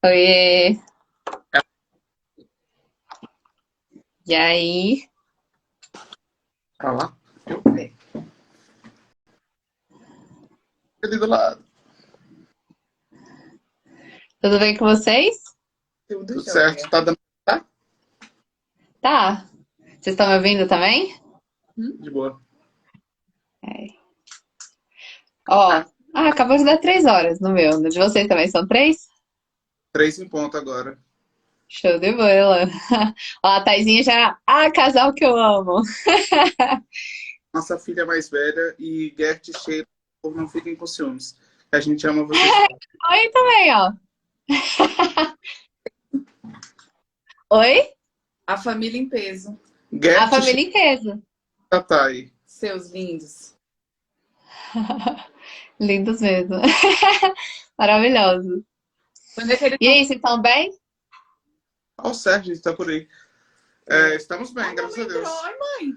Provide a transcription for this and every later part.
Oiê. E aí? Pra lá. Ali do lado. Tudo bem com vocês? Tudo certo. Tá dando tá? Tá. Vocês estão me ouvindo também? De boa. Ó, acabou de dar 3 horas no meu. No de vocês também são 3? 3 em ponto agora. Show de bola. Ó, a Taizinha já. Casal que eu amo. Nossa filha mais velha e Gert cheira, não fiquem com ciúmes. A gente ama vocês. Oi também, ó. Oi? A família em peso. A Gert família cheira, inteira. tá aí. Seus lindos. Lindos mesmo. Maravilhosos. Quando é que eles E aí, vocês estão bem? Ó, o Sérgio está por aí. Estamos bem, graças a Deus. Ai, mãe.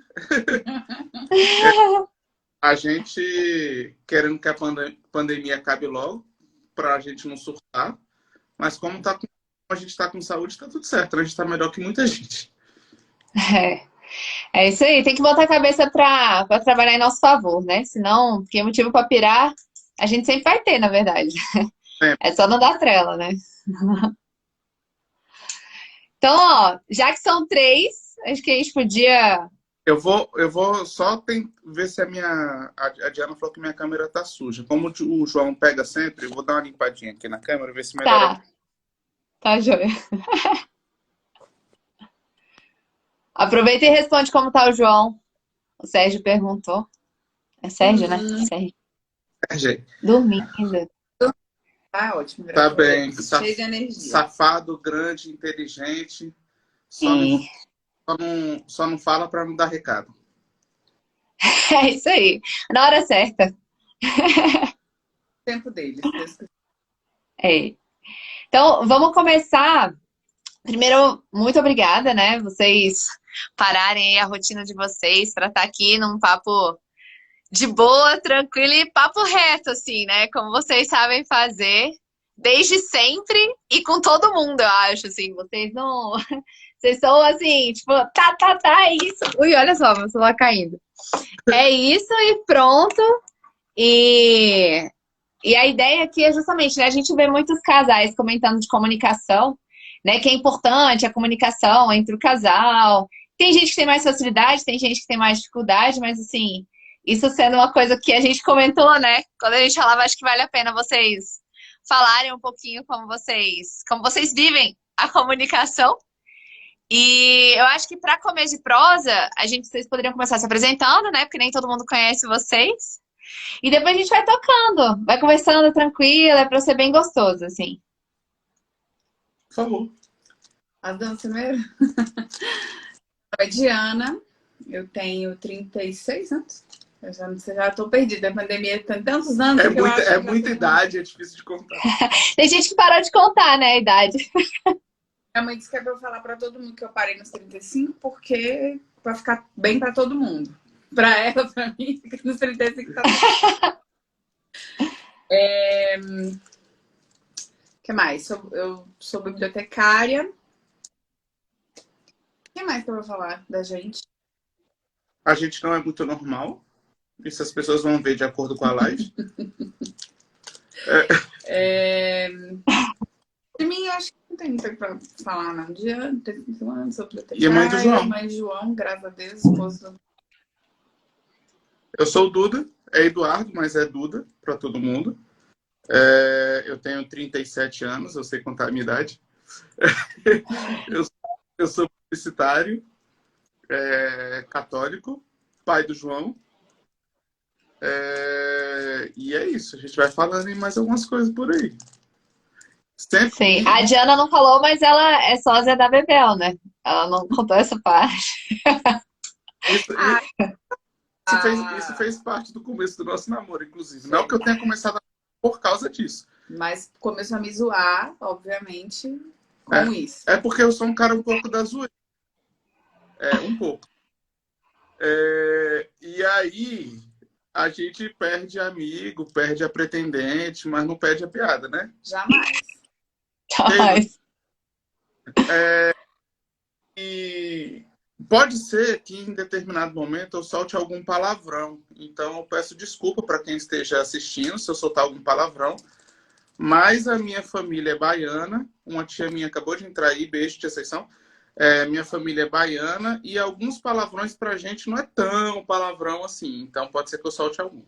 A gente querendo que a pandemia acabe logo, pra gente não surtar. Mas como a gente tá com saúde, tá tudo certo. A gente tá melhor que muita gente. É. É isso aí, tem que botar a cabeça pra trabalhar em nosso favor, né? Senão, que motivo pra pirar, a gente sempre vai ter, na verdade. É. É só não dar trela, né? Então, ó, já que são 3, acho que a gente podia. Eu vou só ver se a Diana falou que minha câmera tá suja. Como o João pega sempre, eu vou dar uma limpadinha aqui na câmera, ver se melhora. Tá, tá, joia. Aproveita e responde como tá o João. O Sérgio perguntou. É Sérgio, né? Sérgio. Gente, Dormindo. Tá ótimo, tá graças a bem. Deus. Cheio de energia. Safado, grande, inteligente. Sim. Só não fala pra não dar recado. É isso aí. Na hora certa. Tempo deles. É. Então, vamos começar. Primeiro, muito obrigada, né? Vocês pararem aí a rotina de vocês para estar aqui num papo de boa, tranquilo e papo reto, assim, né? Como vocês sabem fazer desde sempre e com todo mundo, eu acho, assim. Vocês não. Vocês são assim, tipo, é isso. Ui, olha só, meu celular caindo. É isso e pronto. E, e a ideia aqui é justamente, né? A gente vê muitos casais comentando de comunicação, né? Que é importante a comunicação entre o casal. Tem gente que tem mais facilidade, tem gente que tem mais dificuldade, mas assim, isso sendo uma coisa que a gente comentou, né? Quando a gente falava, acho que vale a pena vocês falarem um pouquinho como vocês vivem a comunicação. E eu acho que para começo de prosa, vocês poderiam começar se apresentando, né? Porque nem todo mundo conhece vocês. E depois a gente vai tocando, vai conversando tranquila, é pra ser bem gostoso, assim. Por favor. As damas primeiro? Oi, Diana. Eu tenho 36 anos. Eu já tô perdida. A pandemia tem tantos anos que eu acho que É muita idade, é difícil de contar. Tem gente que parou de contar, né, a idade. Minha mãe disse que é pra eu falar pra todo mundo que eu parei nos 35, porque pra ficar bem pra todo mundo. Pra ela, pra mim, nos 35 tá tudo. O que mais? Eu sou bibliotecária. O que mais que eu vou falar da gente? A gente não é muito normal. Isso as pessoas vão ver de acordo com a live. De mim, acho que não tem muito pra falar, não. Diana, sou bibliotecária. E a mãe do João? Mãe de João, graças a Deus, esposo do... Eu sou o Duda, é Eduardo, mas é Duda para todo mundo. Eu tenho 37 anos, eu sei contar a minha idade. Eu sou publicitário, católico, pai do João. E é isso, a gente vai falando em mais algumas coisas por aí. Sempre. Sim, a Diana não falou, mas ela é sósia da Bebel, né? Ela não contou essa parte. Isso fez parte do começo do nosso namoro, inclusive. Não que eu tenha começado por causa disso. Mas começou a me zoar, obviamente, com isso. É porque eu sou um cara um pouco da zoeira. Um pouco. E aí, a gente perde amigo, perde a pretendente, mas não perde a piada, né? Jamais. Tá. E pode ser que em determinado momento eu solte algum palavrão. Então eu peço desculpa para quem esteja assistindo se eu soltar algum palavrão. Mas a minha família é baiana. Uma tia minha acabou de entrar aí, beijo, tia Conceição. Minha família é baiana e alguns palavrões pra gente não é tão palavrão assim. Então pode ser que eu solte algum.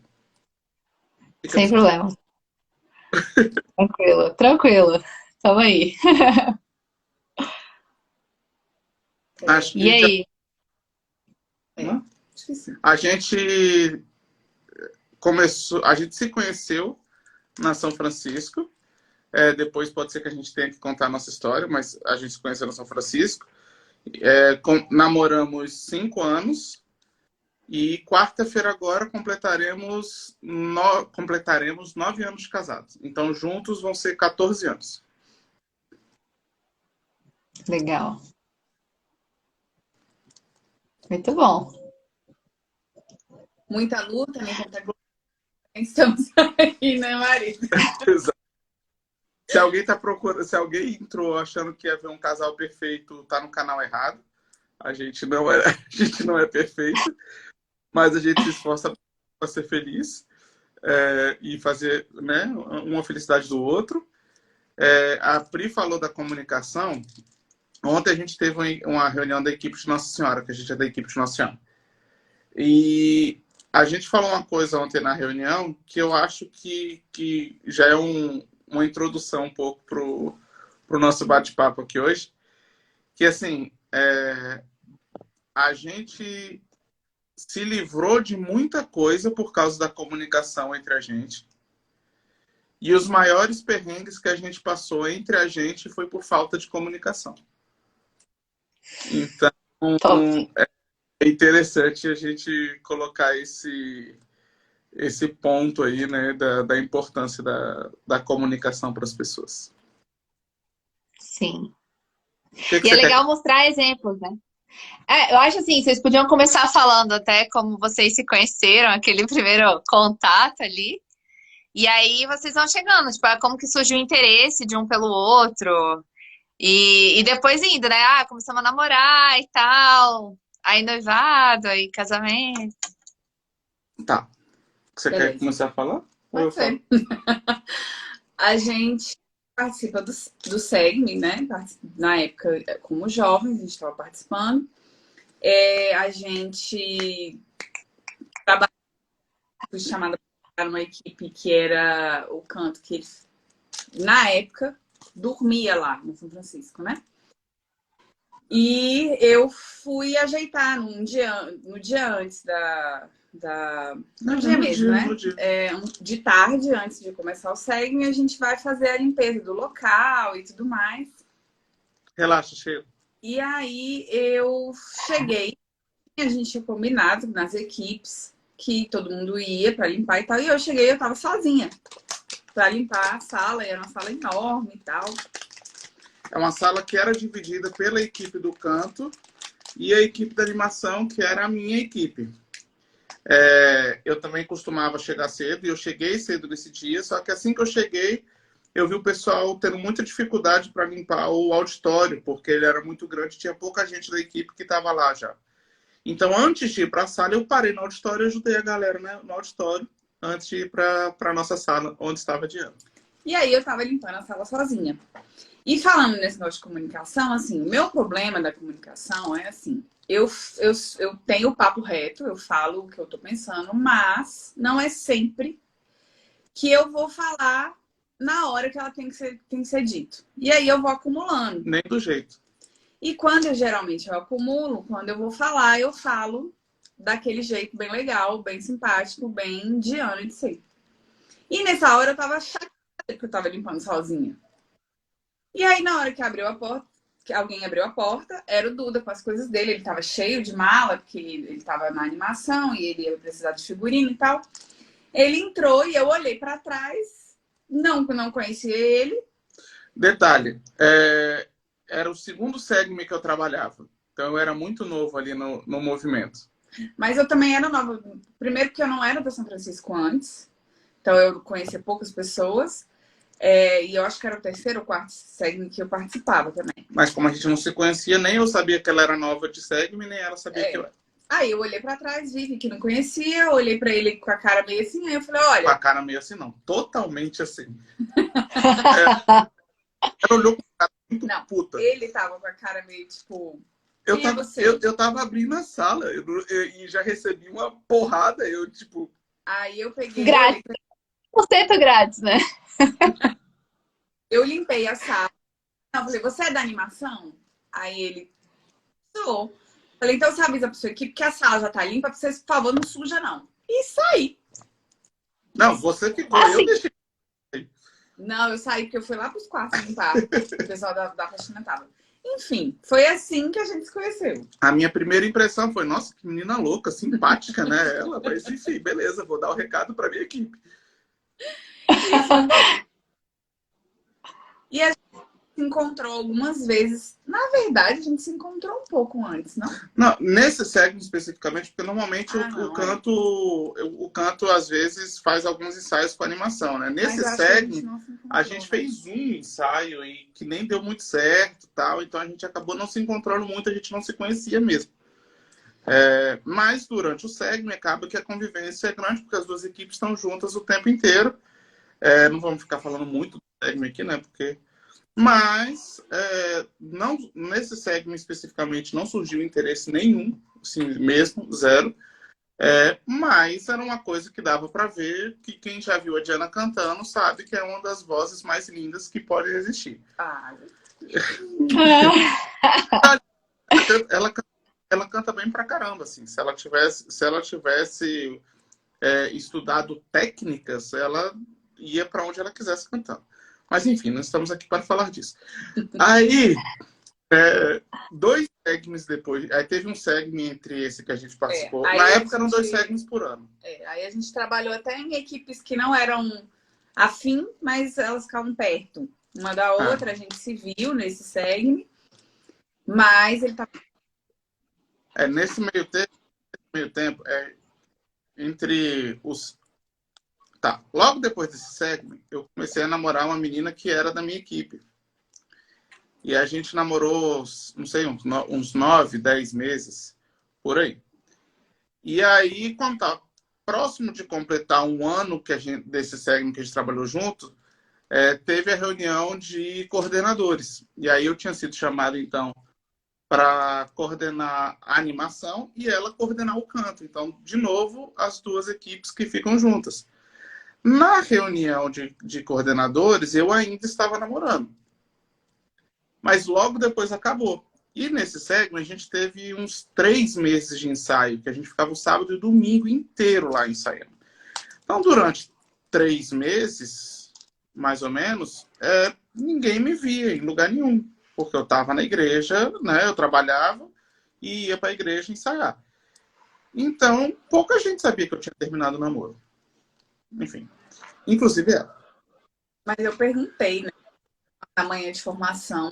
Sem problema. Tranquilo, tranquilo. Tamo aí. Acho que E aí? a gente começou, a gente se conheceu na São Francisco. Depois pode ser que a gente tenha que contar a nossa história, mas a gente se conheceu na São Francisco. Namoramos 5 anos e quarta-feira agora completaremos 9 anos de casados. Então juntos vão ser 14 anos. Legal. Muito bom. Muita luta, né? Muita glória. Estamos aí, né, marido? Exato. Se alguém tá procurando, se alguém entrou achando que ia ver um casal perfeito, tá no canal errado. A gente não é perfeito, mas a gente se esforça para ser feliz e fazer, né, uma felicidade do outro. A Pri falou da comunicação. Ontem a gente teve uma reunião da equipe de Nossa Senhora, que a gente é da equipe de Nossa Senhora. E a gente falou uma coisa ontem na reunião que eu acho que já é uma introdução um pouco pro nosso bate-papo aqui hoje. Que, assim, a gente se livrou de muita coisa por causa da comunicação entre a gente. E os maiores perrengues que a gente passou entre a gente foi por falta de comunicação. Então, é interessante a gente colocar esse ponto aí, né, da importância da comunicação para as pessoas. Sim. Que E é legal mostrar exemplos, né? Eu acho assim, vocês podiam começar falando até como vocês se conheceram, aquele primeiro contato ali. E aí vocês vão chegando, tipo, como que surgiu o interesse de um pelo outro. E depois indo, né? Começamos a namorar e tal. Aí noivado, aí casamento. Tá. Você quer começar a falar? Pode ser. A gente participa do SEGME, né? Na época, como jovens, a gente estava participando. A gente trabalhava, fui chamada para uma equipe que era o canto que eles, na época, dormia lá no São Francisco, né? E eu fui ajeitar no dia antes no dia mesmo, né? De tarde, antes de começar o SEGME, a gente vai fazer a limpeza do local e tudo mais. Relaxa, chega. E aí eu cheguei, a gente tinha combinado nas equipes que todo mundo ia para limpar e tal. E eu cheguei, eu tava sozinha para limpar a sala, e era uma sala enorme e tal. É uma sala que era dividida pela equipe do canto e a equipe da animação, que era a minha equipe. Eu também costumava chegar cedo, e eu cheguei cedo nesse dia, só que assim que eu cheguei, eu vi o pessoal tendo muita dificuldade para limpar o auditório, porque ele era muito grande, tinha pouca gente da equipe que estava lá já. Então, antes de ir para a sala, eu parei no auditório e ajudei a galera, né, no auditório, antes de ir para a nossa sala, onde estava a Diana. E aí eu estava limpando a sala sozinha. E falando nesse negócio de comunicação, assim, o meu problema da comunicação é assim, eu tenho o papo reto, eu falo o que eu tô pensando, mas não é sempre que eu vou falar na hora que ela tem que ser dito. E aí eu vou acumulando. Nem do jeito. E quando geralmente eu acumulo, quando eu vou falar, eu falo daquele jeito bem legal, bem simpático, bem Diana de ser. E nessa hora eu tava chateada porque eu tava limpando sozinha. E aí na hora que abriu a porta, que alguém abriu a porta, era o Duda com as coisas dele. Ele tava cheio de mala, porque ele tava na animação e ele ia precisar de figurino e tal. Ele entrou e eu olhei pra trás, não conhecia ele. Detalhe, era o segundo SEGME que eu trabalhava. Então eu era muito novo ali no movimento. Mas eu também era nova. Primeiro porque eu não era da São Francisco antes. Então eu conhecia poucas pessoas. E eu acho que era o terceiro ou quarto segment que eu participava também. Mas como a gente não se conhecia, nem eu sabia que ela era nova de segment, nem ela sabia que eu era. Aí eu olhei pra trás, vi que não conhecia, olhei pra ele com a cara meio assim, aí eu falei, Com a olha... cara meio assim, não. Totalmente assim. Ela olhou com a cara muito Não, puta. ele tava com a cara meio tipo... Eu tava abrindo a sala e já recebi uma porrada, eu tipo... Aí eu peguei... Grátis. 100% grátis, né? Eu limpei a sala. Eu falei, você é da animação? Aí ele, sou. Falei, então você avisa pra sua equipe que a sala já tá limpa, pra vocês, por favor, não suja, não. E saí. Não, você ficou, Assim. eu deixei. Não, eu saí porque eu fui lá pros quartos limpar. O pessoal da faxina tava. Enfim, foi assim que a gente se conheceu. A minha primeira impressão foi, nossa, que menina louca, simpática, né? Ela, mas enfim, beleza, vou dar o recado pra minha equipe. E a gente se encontrou algumas vezes. Na verdade, a gente se encontrou um pouco antes, não? Não, nesse segmento especificamente, porque normalmente o canto às vezes faz alguns ensaios com animação, né? Nesse segmento, a gente fez um ensaio e que nem deu muito certo, tal, então a gente acabou não se encontrando muito, a gente não se conhecia mesmo. Mas durante o segmento acaba que a convivência é grande, porque as duas equipes estão juntas o tempo inteiro. Não vamos ficar falando muito do segmento aqui, né? Mas não, nesse segmento especificamente não surgiu interesse nenhum, assim, mesmo, zero. Mas era uma coisa que dava para ver que quem já viu a Diana cantando sabe que é uma das vozes mais lindas que pode existir. Ela canta bem pra caramba, assim. Se ela tivesse estudado técnicas, ela ia para onde ela quisesse cantando. Mas enfim, nós estamos aqui para falar disso. Aí, 2 segments depois, aí teve um segment entre esse que a gente participou. Na época eram 2 segments por ano. Aí a gente trabalhou até em equipes que não eram afim, mas elas ficavam perto uma da outra. A gente se viu nesse segment, mas ele tá... Nesse meio tempo, entre os... Tá, logo depois desse segmento, eu comecei a namorar uma menina que era da minha equipe. E a gente namorou, não sei, uns 9, 10 meses, por aí. E aí, quando tá próximo de completar um ano desse segmento que a gente trabalhou junto, teve a reunião de coordenadores. E aí eu tinha sido chamado, então, para coordenar a animação e ela coordenar o canto. Então, de novo, as duas equipes que ficam juntas. Na reunião de coordenadores, eu ainda estava namorando. Mas logo depois acabou. E nesse segmento, a gente teve uns 3 meses de ensaio, que a gente ficava o sábado e o domingo inteiro lá ensaiando. Então, durante 3 meses, mais ou menos, ninguém me via em lugar nenhum. Porque eu estava na igreja, né? Eu trabalhava e ia para a igreja ensaiar. Então, pouca gente sabia que eu tinha terminado o namoro. Enfim, inclusive ela. Mas eu perguntei, né? Na manhã de formação.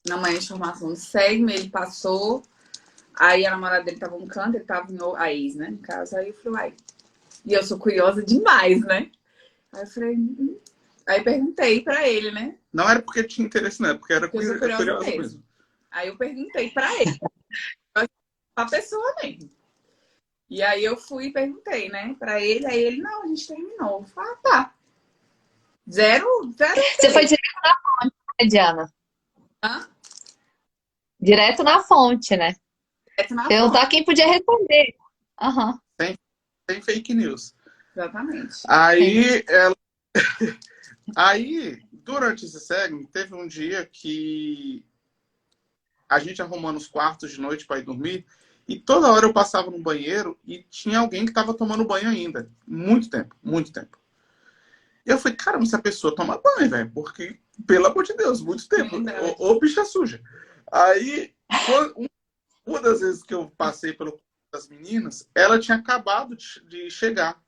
Na manhã de formação do segmento, ele passou. Aí a namorada dele tava no canto, ele tava a ex, né? No caso, aí eu falei, uai. E eu sou curiosa demais, né? Aí eu falei... Aí perguntei pra ele, né? Não era porque tinha interesse, não. Porque era curiosa mesmo. Aí eu perguntei pra ele. Pra pessoa mesmo. E aí eu fui e perguntei, né? Pra ele. Aí ele, não, a gente terminou. Eu falei, tá. Zero. Você foi direto na fonte, né, Diana? Hã? Direto na fonte, né? Perguntar quem podia responder. Uhum. Sem fake news. Exatamente. Aí, durante esse segmento, teve um dia que a gente arrumando os quartos de noite para ir dormir e toda hora eu passava no banheiro e tinha alguém que estava tomando banho ainda. Muito tempo, muito tempo. Eu falei, caramba, essa pessoa toma banho, velho, porque, pelo amor de Deus, muito tempo. Ô, bicha suja. Aí, uma das vezes que eu passei pelo quarto das meninas, ela tinha acabado de chegar.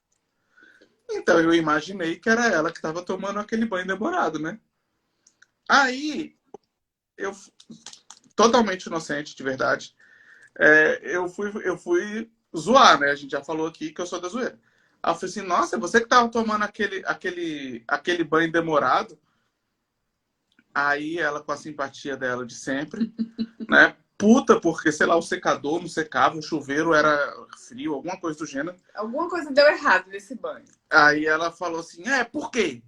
Então, eu imaginei que era ela que estava tomando aquele banho demorado, né? Aí, eu, totalmente inocente, de verdade, eu fui zoar, né? A gente já falou aqui que eu sou da zoeira. Aí eu falei assim, nossa, você que tava tomando aquele banho demorado. Aí ela, com a simpatia dela de sempre, né? Puta, porque, sei lá, o secador não secava, o chuveiro era frio, alguma coisa do gênero. Alguma coisa deu errado nesse banho. Aí ela falou assim, por quê?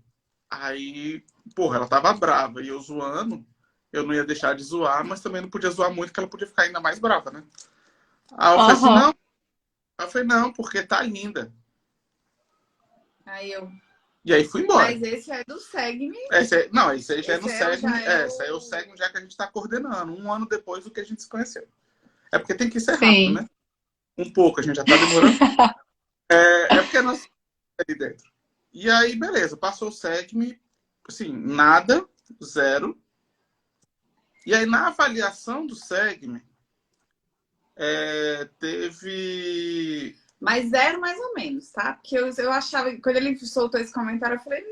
Aí, porra, ela tava brava. E eu zoando, eu não ia deixar de zoar, mas também não podia zoar muito, que ela podia ficar ainda mais brava, né? Aí eu falei assim, Aham. não. Aí eu falei, não, porque tá linda. Aí eu. E aí fui embora. Mas esse é do Segue-me. Não, esse aí já é no Esse é, Segue-me. já é Esse aí é o o. Segue-me já que a gente tá coordenando, um ano depois do que a gente se conheceu. É porque tem que ser rápido, Sim. né? Um pouco, a gente já tá demorando. É porque nós ali dentro. E aí, beleza, passou o SEGME, assim, nada, zero. E aí, na avaliação do SEGME, teve... Mas zero mais ou menos, tá? Porque eu achava, quando ele soltou esse comentário, eu falei,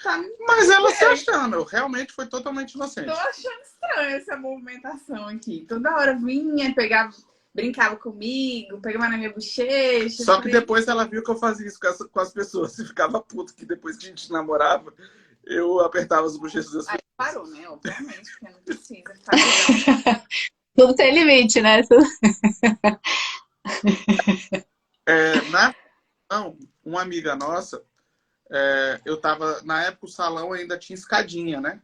tá. Mas ela se achando, realmente foi totalmente inocente. Tô achando estranha essa movimentação aqui. Toda hora vinha, pegava, brincava comigo, pegava na minha bochecha. Só que depois ela viu que eu fazia isso com as pessoas e ficava puto, que depois que a gente namorava, eu apertava as bochechas das Aí pessoas. parou, né? Obviamente, porque não precisa ficar. Tudo tem limite, né? Não, uma amiga nossa, eu tava, na época o salão ainda tinha escadinha, né?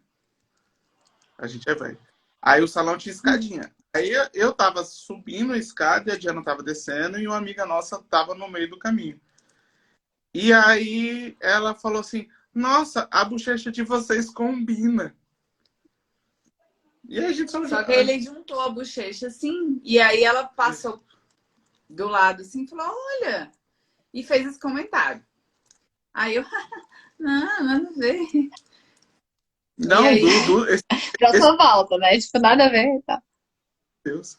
A gente é velho. Aí o salão tinha escadinha. Aí eu tava subindo a escada e a Diana tava descendo e uma amiga nossa tava no meio do caminho. E aí ela falou assim, nossa, a bochecha de vocês combina. E aí a gente Só que ele juntou a bochecha assim, e aí ela passou do lado assim e falou, olha, e fez esse comentário. Aí eu, não, nada a ver. Não, E aí... Próxima volta, né? Tipo, nada a ver, tá? Deus.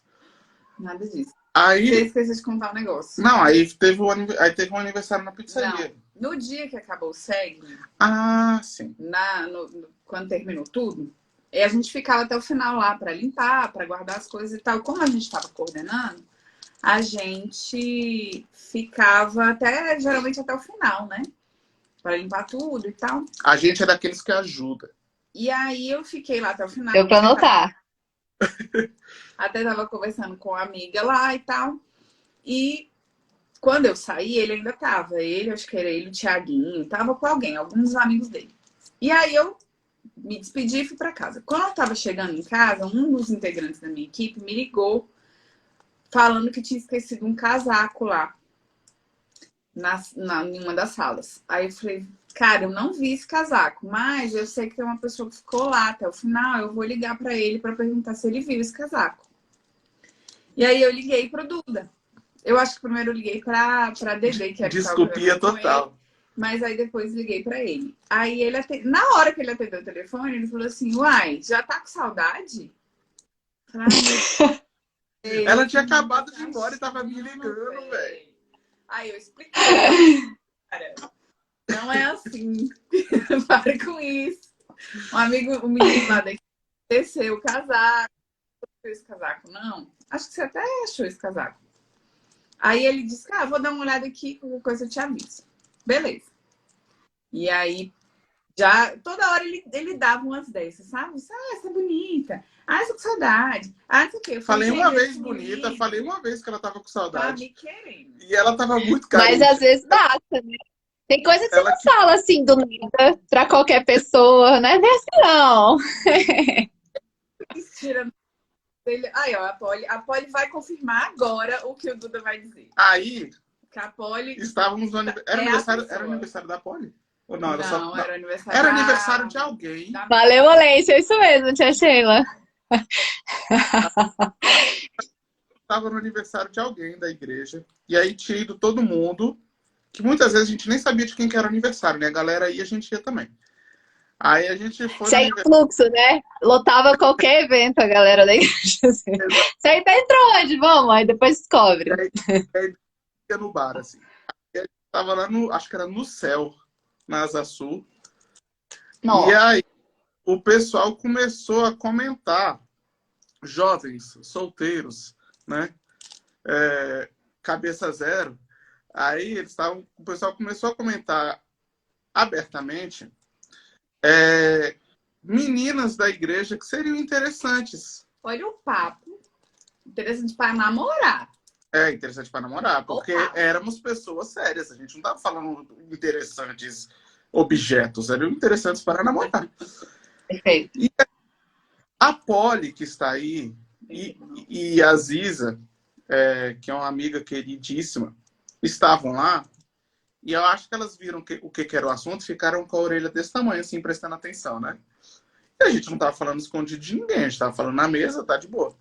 Nada disso. Aí... Você esqueceu de contar um negócio. Não, aí teve um aniversário na pizzaria. Não. No dia que acabou o SEG, sim. Quando terminou tudo, a gente ficava até o final lá para limpar, para guardar as coisas e tal. Como a gente estava coordenando, a gente ficava geralmente até o final, né? Para limpar tudo e tal. A gente é daqueles que ajuda. E aí eu fiquei lá até o final. Deu para anotar. Até tava conversando com a amiga lá e tal. E quando eu saí, ele ainda tava. Acho que era ele, o Thiaguinho, tava com alguém, alguns dos amigos dele. E aí eu me despedi e fui pra casa. Quando eu tava chegando em casa, um dos integrantes da minha equipe me ligou falando que tinha esquecido um casaco lá em uma das salas. Aí eu falei, cara, eu não vi esse casaco, mas eu sei que tem uma pessoa que ficou lá até o final, eu vou ligar pra ele pra perguntar se ele viu esse casaco. E aí eu liguei pro Duda. Eu acho que primeiro eu liguei pra Dede, que era Desculpia total. Ele, mas aí depois liguei pra ele. Aí ele na hora que ele atendeu o telefone, ele falou assim, uai, já tá com saudade? Ela tinha acabado de ir embora e tava me ligando, velho. Aí eu expliquei. Cara, não é assim. Para com isso. O menino lá daqui desceu o casaco. Esse casaco, não. Acho que você até achou esse casaco. Aí ele disse, vou dar uma olhada aqui, qualquer coisa eu te aviso. Beleza. E aí, já toda hora ele dava umas dessas, sabe? Essa é bonita. Essa com saudade. Não sei o quê. Falei uma vez bonita, falei uma vez que ela tava com saudade. Tá me querendo. E ela tava muito carente. Mas às vezes basta, né? Tem coisa que você não fala assim do nada pra qualquer pessoa, né? Não é assim, não. Mentira. Aí, ó, a Polly vai confirmar agora o que o Duda vai dizer. Aí, que a Polly... estávamos no aniversário. Era aniversário da Polly? Ou não, era não, só... era aniversário. Era aniversário de alguém. Valeu, Olência, é isso mesmo, tia Sheila. Estava no aniversário de alguém da igreja. E aí tinha ido todo mundo, que muitas vezes a gente nem sabia de quem que era o aniversário, né? A galera ia, a gente ia também. Aí a gente foi... Segue o fluxo, né? Lotava qualquer evento a galera da igreja. Assim. Você aí tá entrou onde? Vamos, aí depois descobre. Aí ia no bar, assim. Aí tava lá acho que era no Céu, na Asa Sul. Nossa. E aí o pessoal começou a comentar, jovens, solteiros, né? Cabeça zero, Aí eles estavam, o pessoal começou a comentar abertamente meninas da igreja que seriam interessantes. Olha o papo. Interessante para namorar. É interessante para namorar, porque Opa. éramos pessoas sérias. A gente não estava falando interessantes objetos, eram interessantes para namorar. Perfeito. E a Polly, que está aí, e a Ziza, que é uma amiga queridíssima, estavam lá. E eu acho que elas viram o que era o assunto, ficaram com a orelha desse tamanho, assim, prestando atenção, né? E a gente não estava falando escondido de ninguém, a gente estava falando na mesa, tá de boa.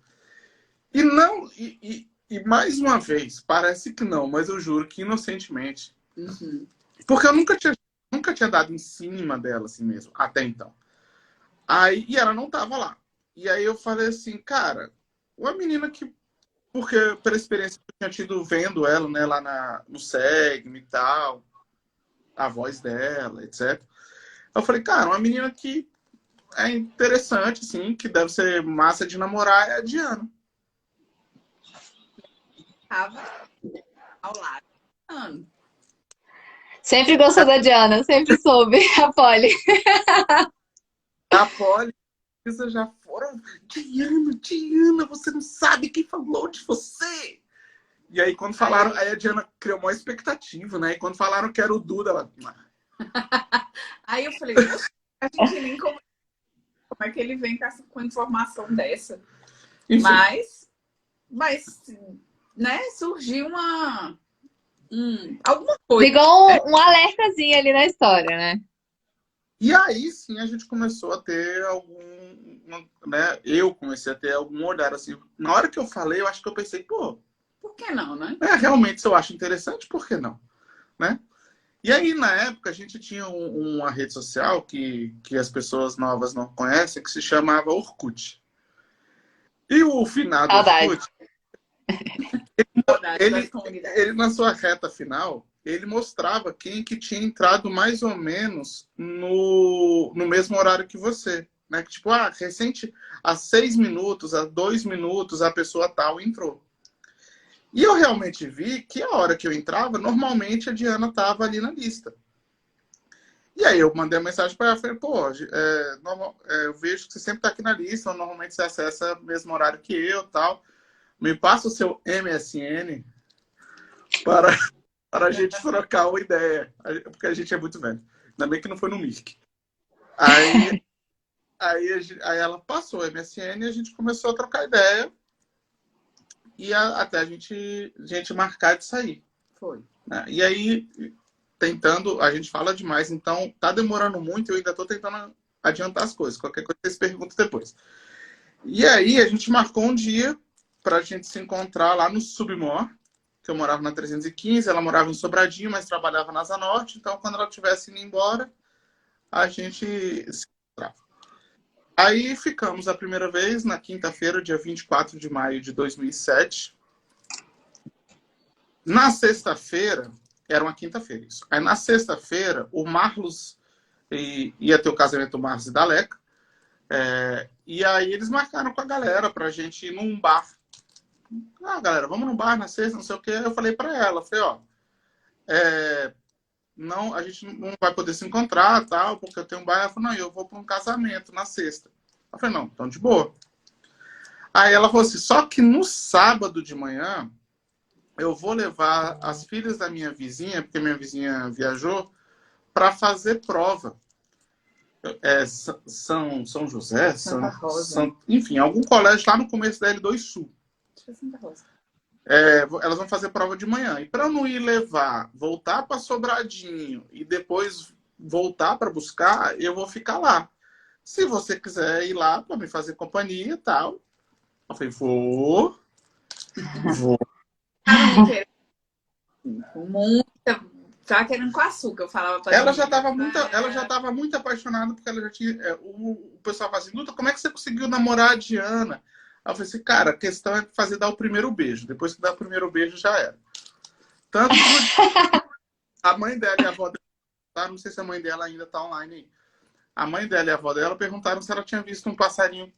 E não, e mais uma vez, parece que não, mas eu juro que inocentemente. Uhum. Porque eu nunca tinha dado em cima dela, assim mesmo, até então. Aí, e ela não tava lá. E aí eu falei assim, cara, uma menina que, porque pela experiência que eu tinha tido vendo ela, né, lá no Segme e tal, a voz dela, etc. Eu falei, cara, uma menina que é interessante, assim, que deve ser massa de namorar é a Diana. Tava ao lado. Sempre gostou da Diana, sempre soube. A Polly. A Polly e a Isa já foram, Diana, você não sabe quem falou de você. E aí, quando falaram, aí a Diana criou uma expectativa, né? E quando falaram que era o Duda, ela... Aí eu falei, a gente nem como é que ele vem com informação dessa. Enfim. Mas, né, surgiu alguma coisa. Ligou um alertazinho ali na história, né? E aí, sim, a gente começou a ter né? Eu comecei a ter algum olhar, assim. Na hora que eu falei, eu acho que eu pensei, pô... Por que não, né? Realmente, se eu acho interessante, por que não? Né? E aí, na época, a gente tinha uma rede social que as pessoas novas não conhecem, que se chamava Orkut. E o finado Saudade. Orkut, ele, na sua reta final, ele mostrava quem que tinha entrado mais ou menos no mesmo horário que você. Né? Que, tipo, recente, há 6 minutos, há 2 minutos, a pessoa tal entrou. E eu realmente vi que a hora que eu entrava, normalmente a Diana estava ali na lista. E aí eu mandei uma mensagem para ela, falei, pô, eu vejo que você sempre está aqui na lista, normalmente você acessa o mesmo horário que eu, tal. Me passa o seu MSN para a gente trocar uma ideia, porque a gente é muito velho. Ainda bem que não foi no Mirk. Aí ela passou o MSN e a gente começou a trocar ideia. E até a gente marcar de sair. Foi. Né? E aí, tentando, a gente fala demais, então tá demorando muito, eu ainda tô tentando adiantar as coisas. Qualquer coisa vocês perguntam depois. E aí, a gente marcou um dia pra gente se encontrar lá no Submor, que eu morava na 315, ela morava em Sobradinho, mas trabalhava na Asa Norte, então quando ela estivesse indo embora, a gente se encontrava. Aí ficamos a primeira vez na quinta-feira, dia 24 de maio de 2007. Na sexta-feira, era uma quinta-feira isso. Aí na sexta-feira, o Marlos ia ter o casamento do Marlos e da Leca. E aí eles marcaram com a galera pra gente ir num bar. Galera, vamos num bar na sexta, não sei o quê. Eu falei pra ela, falei, não, a gente não vai poder se encontrar, tal, porque eu tenho um bar. Ela falou, não, eu vou para um casamento na sexta. Eu falei, não, então de boa. Aí ela falou assim, só que no sábado de manhã, eu vou levar as filhas da minha vizinha, porque minha vizinha viajou, para fazer prova. São José? Santa Rosa. Enfim, algum colégio lá no começo da L2 Sul. Acho que é Santa Rosa. Elas vão fazer prova de manhã. E para eu não ir voltar para Sobradinho e depois voltar para buscar, eu vou ficar lá. Se você quiser ir lá para me fazer companhia e tal. Eu falei, vou. Muita. Tava querendo com açúcar, eu falava pra Ela ela. já estava muito apaixonada, porque ela já tinha. O pessoal fala assim, Luta, como é que você conseguiu namorar a Diana? Aí eu falei assim, cara, a questão é dar o primeiro beijo. Depois que dá o primeiro beijo, já era. Tanto que a mãe dela e a avó dela, não sei se a mãe dela ainda está online aí. A mãe dela e a avó dela perguntaram se ela tinha visto um passarinho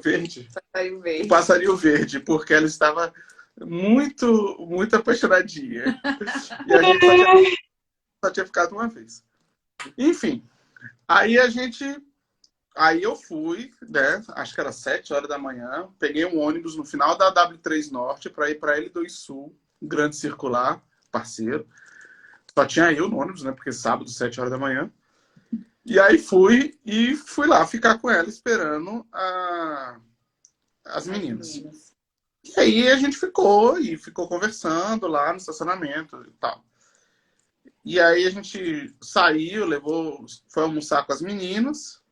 verde. Passarinho verde. Um passarinho verde, porque ela estava muito apaixonadinha. E a gente só tinha ficado uma vez. Enfim, aí aí eu fui, né? Acho que era 7 horas da manhã. Peguei um ônibus no final da W3 Norte para ir para L2 Sul, um grande circular, parceiro. Só tinha eu no ônibus, né? Porque sábado, 7 horas da manhã. E aí fui lá ficar com ela esperando as meninas. E aí a gente ficou conversando lá no estacionamento e tal. E aí a gente saiu, foi almoçar com as meninas.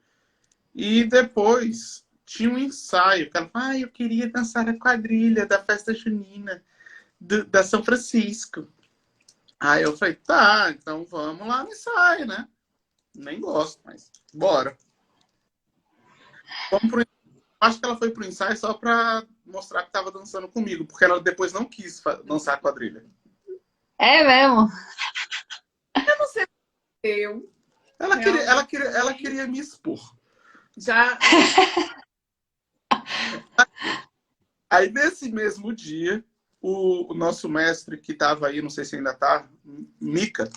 E depois tinha um ensaio, que ela falou, eu queria dançar a quadrilha da festa junina da São Francisco. Aí eu falei, tá, então vamos lá no ensaio, né? Nem gosto, mas bora. Acho que ela foi pro ensaio só pra mostrar que tava dançando comigo, porque ela depois não quis dançar a quadrilha. É mesmo? Eu não sei eu. Ela queria me expor. Já. Aí, nesse mesmo dia, o nosso mestre que estava aí, não sei se ainda está, Mica,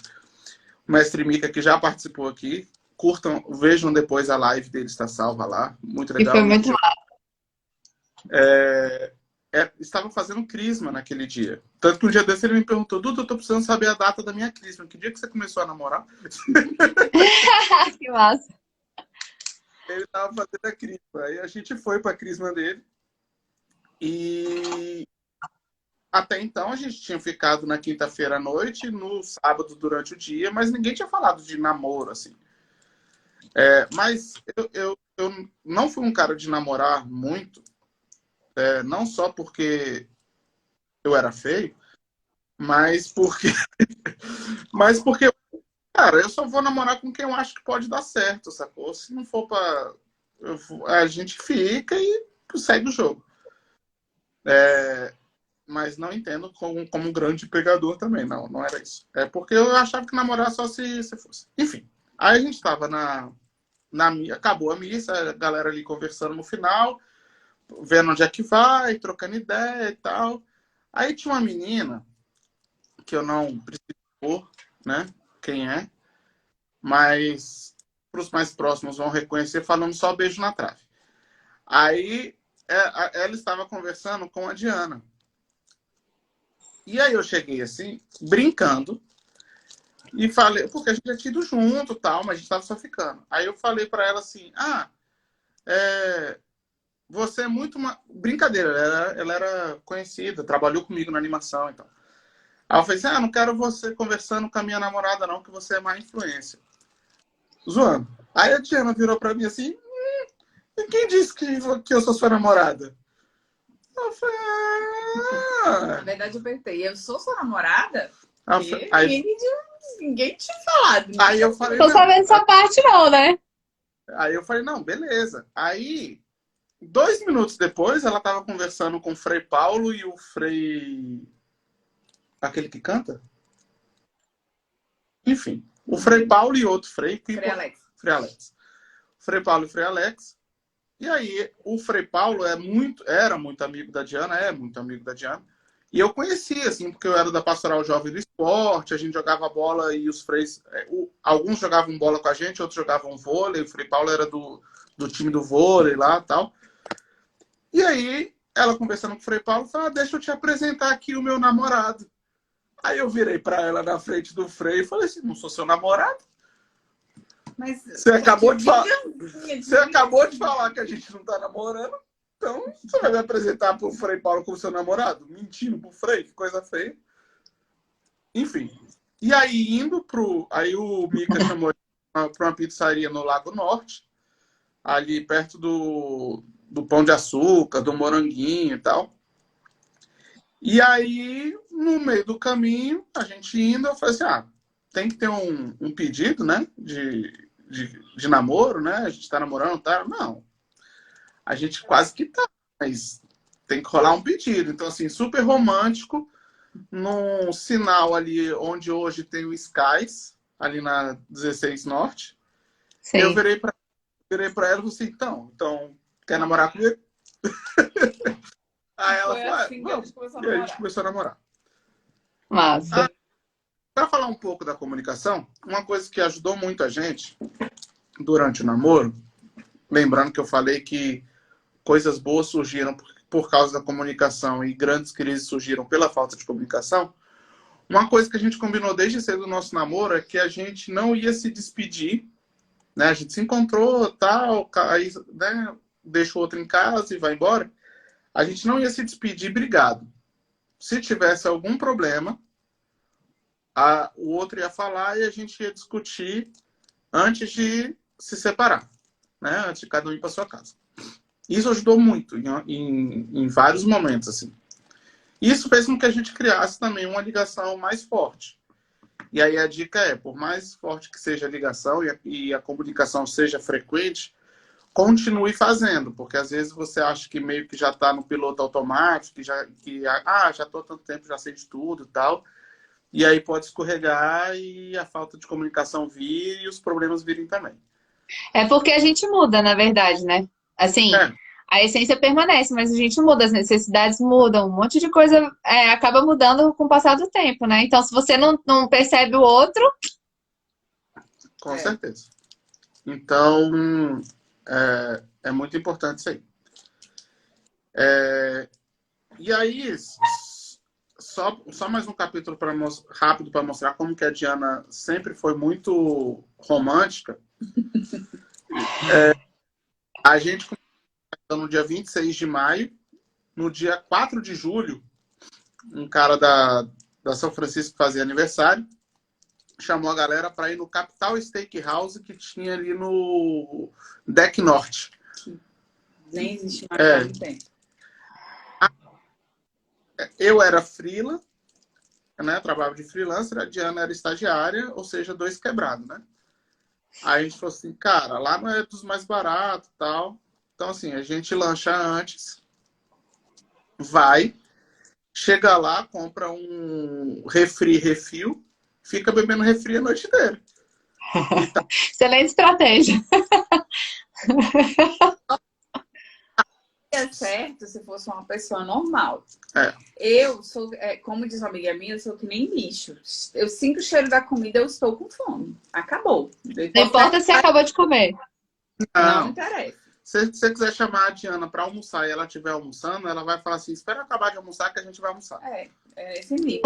o mestre Mica, que já participou aqui, curtam, vejam depois a live dele, está salva lá, muito E legal. foi muito massa. Estava fazendo crisma naquele dia. Tanto que um dia desse ele me perguntou, Duda, eu tô precisando saber a data da minha crisma. Que dia que você começou a namorar? Que massa. Ele estava fazendo a crisma. Aí a gente foi para a crisma dele. E até então a gente tinha ficado na quinta-feira à noite, no sábado durante o dia, mas ninguém tinha falado de namoro, assim. Mas eu não fui um cara de namorar muito, não só porque eu era feio, mas porque, cara, eu só vou namorar com quem eu acho que pode dar certo, sacou? Se não for pra... a gente fica e segue o jogo. Mas não entendo como um grande pegador também, não era isso. É porque eu achava que namorar só se fosse. Enfim, aí a gente estava acabou a missa, a galera ali conversando no final, vendo onde é que vai, trocando ideia e tal. Aí tinha uma menina, que eu não preciso pôr, né, quem é, mas para os mais próximos vão reconhecer falando só beijo na trave. Aí ela estava conversando com a Diana. E aí eu cheguei assim, brincando, e falei, porque a gente já tinha ido junto e tal, mas a gente tava só ficando. Aí eu falei pra ela assim, você é muito uma... Brincadeira, ela era conhecida, trabalhou comigo na animação e tal. Aí eu falei assim, não quero você conversando com a minha namorada não, que você é má influência. Zoando. Aí a Diana virou pra mim assim, e quem disse que eu sou sua namorada? Eu falei, Na verdade, eu perguntei, eu sou sua namorada? Aí, Ninguém tinha falado. Aí eu falei, Tô sabendo essa parte não, né? Aí eu falei, não, beleza. Aí, 2 minutos depois, ela tava conversando com o Frei Paulo e o Frei... Aquele que canta? Enfim, o Frei Paulo e outro Frei... Frei Alex. Frei Alex. Frei Paulo e Frei Alex. E aí, o Frei Paulo era muito amigo da Diana, é muito amigo da Diana. E eu conhecia, assim, porque eu era da Pastoral Jovem do Esporte, a gente jogava bola e os freis... Alguns jogavam bola com a gente, outros jogavam vôlei. O Frei Paulo era do time do vôlei lá e tal. E aí, ela conversando com o Frei Paulo, falou, deixa eu te apresentar aqui o meu namorado. Aí eu virei pra ela na frente do Frei e falei assim, não sou seu namorado? Mas você acabou de falar que a gente não tá namorando. Então, você vai me apresentar pro Frei Paulo como seu namorado? Mentindo pro Frei? Que coisa feia. Enfim. E aí, aí o Mica chamou pra uma pizzaria no Lago Norte, ali perto do Pão de Açúcar, do Moranguinho e tal. E aí, no meio do caminho, a gente indo, eu falei assim, tem que ter um pedido, né, de namoro, né? A gente tá namorando, tá? Não. A gente quase que tá, mas tem que rolar um pedido. Então, assim, super romântico, num sinal ali onde hoje tem o Skies, ali na 16 Norte. Sim. Eu virei pra ela e falei assim, então, quer namorar comigo? Aí ela Foi falou, assim que a gente começou a e aí a gente namorar. começou a namorar. Massa. Para falar um pouco da comunicação, uma coisa que ajudou muito a gente durante o namoro, lembrando que eu falei que coisas boas surgiram por causa da comunicação e grandes crises surgiram pela falta de comunicação. Uma coisa que a gente combinou desde cedo do nosso namoro é que a gente não ia se despedir, né? A gente se encontrou, tal, aí, né, deixa o outro em casa e vai embora. A gente não ia se despedir brigado. Se tivesse algum problema, o outro ia falar e a gente ia discutir antes de se separar, né? Antes de cada um ir para sua casa. Isso ajudou muito em vários momentos, assim. Isso fez com que a gente criasse também uma ligação mais forte. E aí a dica é, por mais forte que seja a ligação e a comunicação seja frequente, continue fazendo, porque às vezes você acha que meio que já está no piloto automático, já estou há tanto tempo, já sei de tudo e tal, e aí pode escorregar e a falta de comunicação vir e os problemas virem também. É porque a gente muda, na verdade, né? Assim, É, a essência permanece, mas a gente muda, as necessidades mudam, um monte de coisa acaba mudando com o passar do tempo, né? Então, se você não percebe o outro, com certeza. Então, é muito importante isso aí. E aí, só mais um capítulo rápido para mostrar como que a Diana sempre foi muito romântica. A gente começou no dia 26 de maio. No dia 4 de julho, um cara da São Francisco fazia aniversário, chamou a galera para ir no Capital Steakhouse que tinha ali no Deck Norte. Nem existe mais há muito tempo. Eu era freela, né? Trabalhava de freelancer, a Diana era estagiária, ou seja, dois quebrados, né? Aí a gente falou assim, cara, lá não é dos mais baratos e tal. Então, assim, a gente lancha antes, vai, chega lá, compra um refil, fica bebendo refri a noite inteira. Tá... excelente estratégia. É certo se fosse uma pessoa normal. É. Eu sou, como diz uma amiga minha, eu sou que nem lixo. Eu sinto o cheiro da comida, eu estou com fome. Acabou. Não importa se acabou de comer. Não interessa. Se você quiser chamar a Diana para almoçar e ela estiver almoçando, ela vai falar assim, espera eu acabar de almoçar que a gente vai almoçar. É esse nível.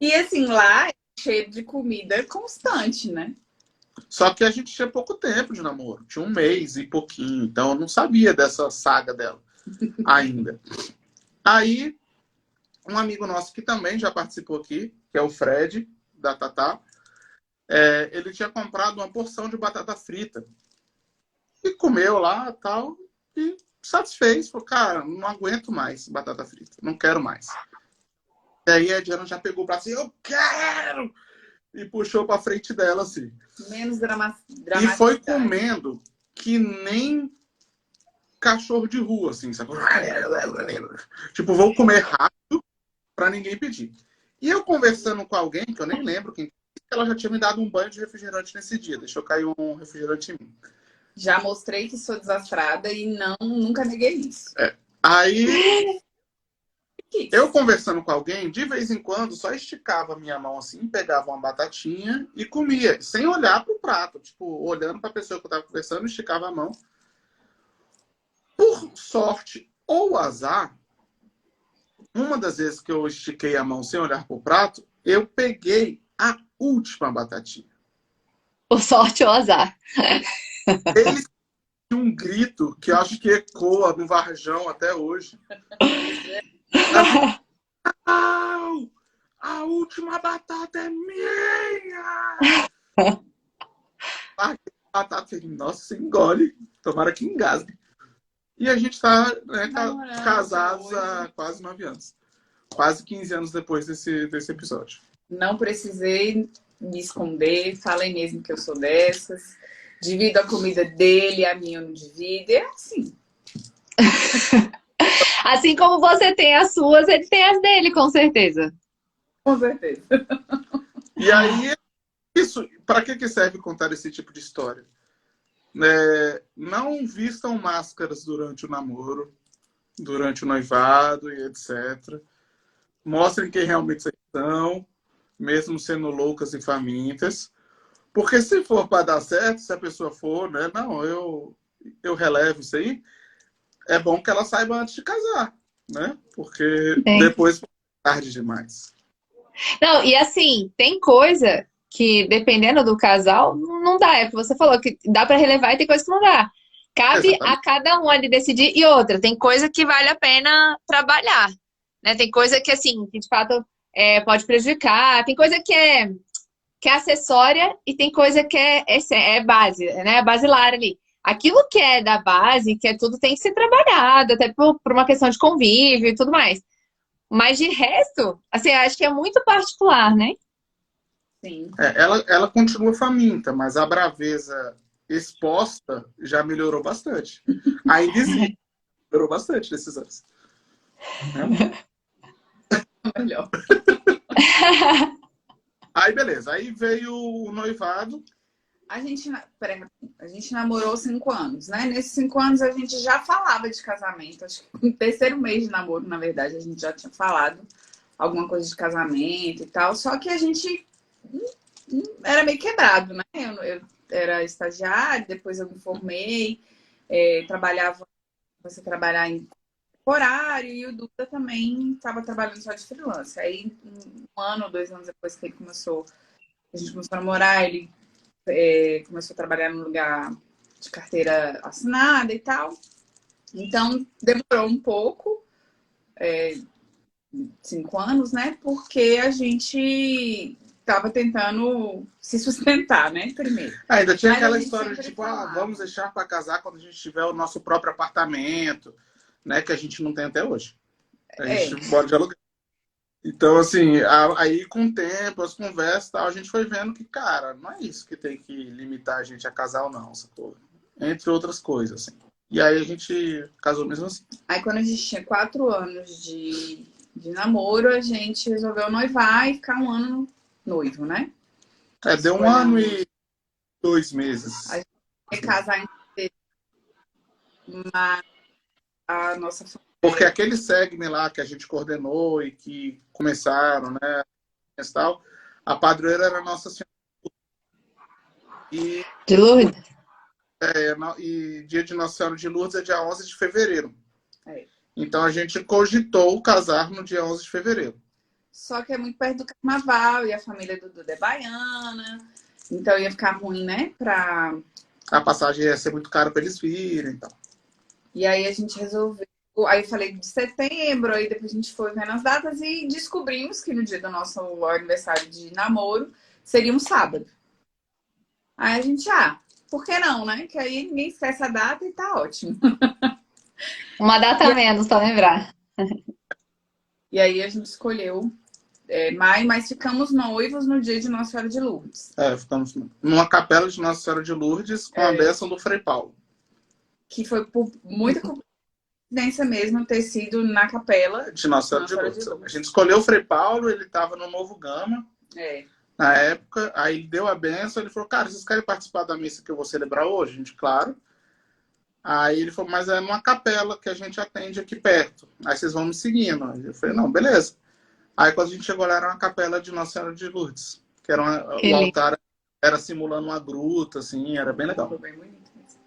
E assim, lá é cheiro de comida constante, né? Só que a gente tinha pouco tempo de namoro. Tinha 1 mês e pouquinho. Então eu não sabia dessa saga dela ainda. Aí, um amigo nosso que também já participou aqui, que é o Fred, da Tatá, ele tinha comprado uma porção de batata frita. E comeu lá e tal. E satisfez. Falou, cara, não aguento mais batata frita. Não quero mais. E aí a Diana já pegou o braço e eu quero! E puxou pra frente dela, assim. Menos e foi comendo que nem cachorro de rua, assim, sabe? Tipo, vou comer rápido pra ninguém pedir. E eu conversando com alguém, que eu nem lembro quem, ela já tinha me dado um banho de refrigerante nesse dia. Deixou cair um refrigerante em mim. Já mostrei que sou desastrada e nunca neguei isso. Aí... eu conversando com alguém, de vez em quando, só esticava a minha mão assim, pegava uma batatinha e comia, sem olhar para o prato. Tipo, olhando para a pessoa que eu estava conversando, esticava a mão. Por sorte ou azar, uma das vezes que eu estiquei a mão sem olhar para o prato, eu peguei a última batatinha. Por sorte ou azar. Eles tinham um grito que eu acho que ecoa no Varjão até hoje. Não! A última batata é minha! A batata, nossa, você engole. Tomara que engasgue. E a gente tá casados há quase 9 anos. Quase 15 anos depois desse episódio. Não precisei me esconder. Falei mesmo que eu sou dessas. Divido a comida dele, a minha eu não divido. É assim. Assim como você tem as suas, ele tem as dele, com certeza. Com certeza. E aí, isso, para que serve contar esse tipo de história? Não vistam máscaras durante o namoro. durante o noivado e etc. Mostrem quem realmente vocês são, mesmo sendo loucas e famintas. Porque se for para dar certo, se a pessoa for, né? Não, eu relevo isso aí. É bom que ela saiba antes de casar, né? Porque Sim. depois é tarde demais. Não, e assim, tem coisa que, dependendo do casal, não dá. É o que você falou, que dá pra relevar e tem coisa que não dá. Cabe a Exatamente. cada um ali decidir. E outra, tem coisa que vale a pena trabalhar, né? Tem coisa que, assim, que de fato pode prejudicar. Tem coisa que é acessória e tem coisa que é base, né? Basilar ali. Aquilo que é da base, que é tudo, tem que ser trabalhado, até por uma questão de convívio e tudo mais. Mas de resto, assim, eu acho que é muito particular, né? Sim. Ela continua faminta, mas a braveza exposta já melhorou bastante. Ainda existe, melhorou bastante nesses anos. Né? Melhor. Aí, beleza. Aí veio o noivado. A gente namorou 5 anos, né? Nesses 5 anos a gente já falava de casamento. Acho que no terceiro mês de namoro, na verdade, a gente já tinha falado alguma coisa de casamento e tal. Só que a gente era meio quebrado, né? Eu era estagiária, depois eu me formei, trabalhava, comecei a trabalhar em horário e o Duda também estava trabalhando só de freelance. Aí, 1 ano, 2 anos depois que a gente começou a namorar, ele começou a trabalhar no lugar de carteira assinada e tal. Então, demorou um pouco, 5 anos, né? Porque a gente estava tentando se sustentar, né? Primeiro. Ainda tinha Mas a aquela gente história de sempre tipo, falava. vamos deixar para casar quando a gente tiver o nosso próprio apartamento, né? Que a gente não tem até hoje. A gente mora de aluguel. Então, assim, aí com o tempo, as conversas e tal, a gente foi vendo que, cara, não é isso que tem que limitar a gente a casar ou não, sacou? Entre outras coisas, assim. E aí a gente casou mesmo assim. Aí quando a gente tinha 4 anos de namoro, a gente resolveu noivar e ficar 1 ano noivo, né? Deu 1 ano Escolhemos. e 2 meses. A gente ia casar em mas a nossa Porque aquele segme lá que a gente coordenou e que começaram, né, e tal, a padroeira era Nossa Senhora. E, De Lourdes? e dia de Nossa Senhora de Lourdes é dia 11 de fevereiro. é. Então a gente cogitou casar no dia 11 de fevereiro. Só que é muito perto do carnaval e a família do Duda é baiana. Então ia ficar ruim, né? A passagem ia ser muito cara para eles virem. Então. E aí a gente resolveu. Aí eu falei de setembro, aí depois a gente foi vendo as datas e descobrimos que no dia do nosso aniversário de namoro seria um sábado. Aí a gente, por que não, né? Que aí ninguém esquece a data e tá ótimo. Uma data a menos, pra lembrar. E aí a gente escolheu maio, mas ficamos noivos no dia de Nossa Senhora de Lourdes. Ficamos numa capela de Nossa Senhora de Lourdes com a bênção do Frei Paulo. Que foi por muita coincidência mesmo ter sido na capela de Nossa Senhora de Lourdes. A gente escolheu o Frei Paulo, ele estava no Novo Gama. Na época, aí ele deu a benção, ele falou, cara, vocês querem participar da missa que eu vou celebrar hoje? A gente, claro. Aí ele falou, mas é numa capela que a gente atende aqui perto. Aí vocês vão me seguindo. Aí eu falei, não, beleza. Aí quando a gente chegou lá, era uma capela de Nossa Senhora de Lourdes. Que era o altar era simulando uma gruta, assim, era bem legal. Foi bem bonito mesmo.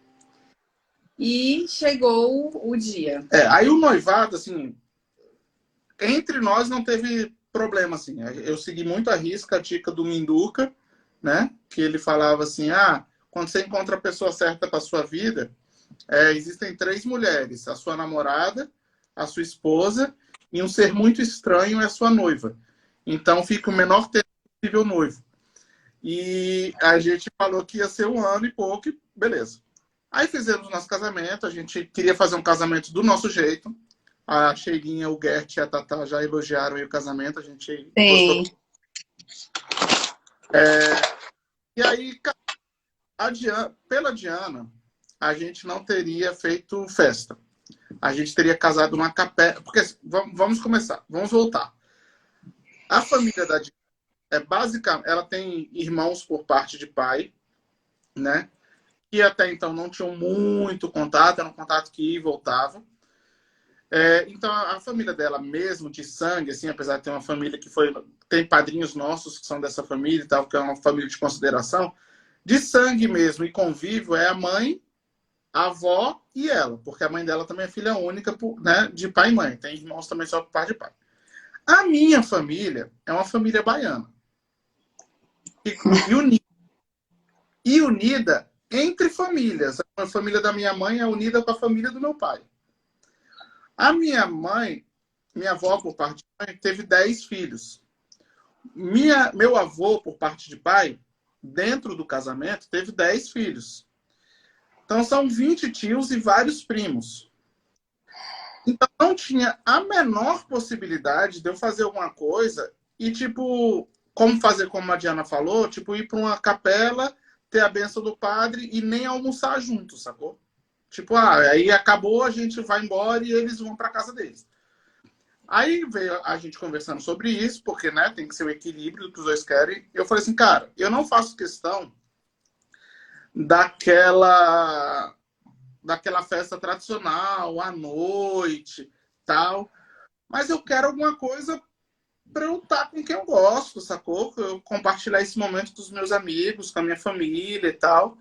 E chegou o dia. Aí o noivado, assim, entre nós não teve problema, assim. Eu segui muito a risca a dica do Minduca, né? Que ele falava assim, quando você encontra a pessoa certa para sua vida, existem 3 mulheres, a sua namorada, a sua esposa e um ser muito estranho é a sua noiva. Então fica o menor tempo possível noivo. E a gente falou que ia ser 1 ano e pouco, e beleza. Aí fizemos nosso casamento, a gente queria fazer um casamento do nosso jeito. A Cheirinha, o Gert e a Tatá já elogiaram aí o casamento, a gente gostou. E aí, pela Diana, a gente não teria feito festa. A gente teria casado numa capela. Porque vamos começar, vamos voltar. A família da Diana basicamente, ela tem irmãos por parte de pai, né? Que até então não tinham muito contato, era um contato que ia e voltava. Então, a família dela mesmo, de sangue, assim, apesar de ter uma família que foi... Tem padrinhos nossos que são dessa família e tal, que é uma família de consideração. De sangue mesmo e convívio é a mãe, a avó e ela. Porque a mãe dela também é filha única, né, de pai e mãe. Tem irmãos também só por parte de pai. A minha família é uma família baiana. E unida entre famílias. A família da minha mãe é unida com a família do meu pai. A minha mãe, minha avó, por parte de mãe, teve 10 filhos. Meu avô, por parte de pai, dentro do casamento, teve 10 filhos. Então, são 20 tios e vários primos. Então, não tinha a menor possibilidade de eu fazer alguma coisa e, tipo, como a Diana falou, tipo, ir para uma capela, ter a bênção do padre e nem almoçar junto, sacou? Tipo, aí acabou, a gente vai embora e eles vão para casa deles. Aí veio a gente conversando sobre isso, porque, né, tem que ser o equilíbrio do que os dois querem. Eu falei assim, cara, eu não faço questão daquela festa tradicional, à noite, tal. Mas eu quero alguma coisa para eu estar com quem eu gosto, sacou? Eu compartilhar esse momento com os meus amigos, com a minha família e tal.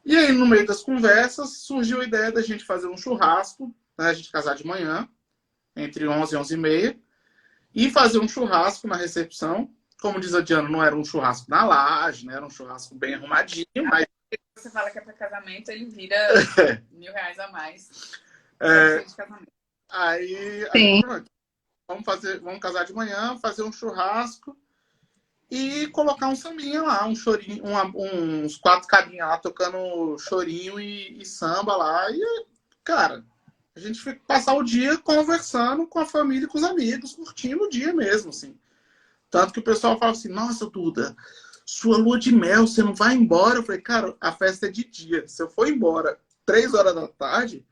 E aí, no meio das conversas, surgiu a ideia da gente fazer um churrasco, né? A gente casar de manhã, entre 11 e 11h30, e fazer um churrasco na recepção. Como diz a Diana, não era um churrasco na laje, né? Era um churrasco bem arrumadinho, mas... Você fala que é para casamento, ele vira R$1.000 a mais. De casamento. Sim. Pronto. Vamos casar de manhã, fazer um churrasco e colocar um sambinha lá, um chorinho, uns 4 carinhas lá tocando chorinho e samba lá. E, cara, a gente fica passar o dia conversando com a família e com os amigos, curtindo o dia mesmo, assim. Tanto que o pessoal fala assim, nossa, Duda, sua lua de mel, você não vai embora? Eu falei, cara, a festa é de dia. Se eu for embora 3 horas da tarde,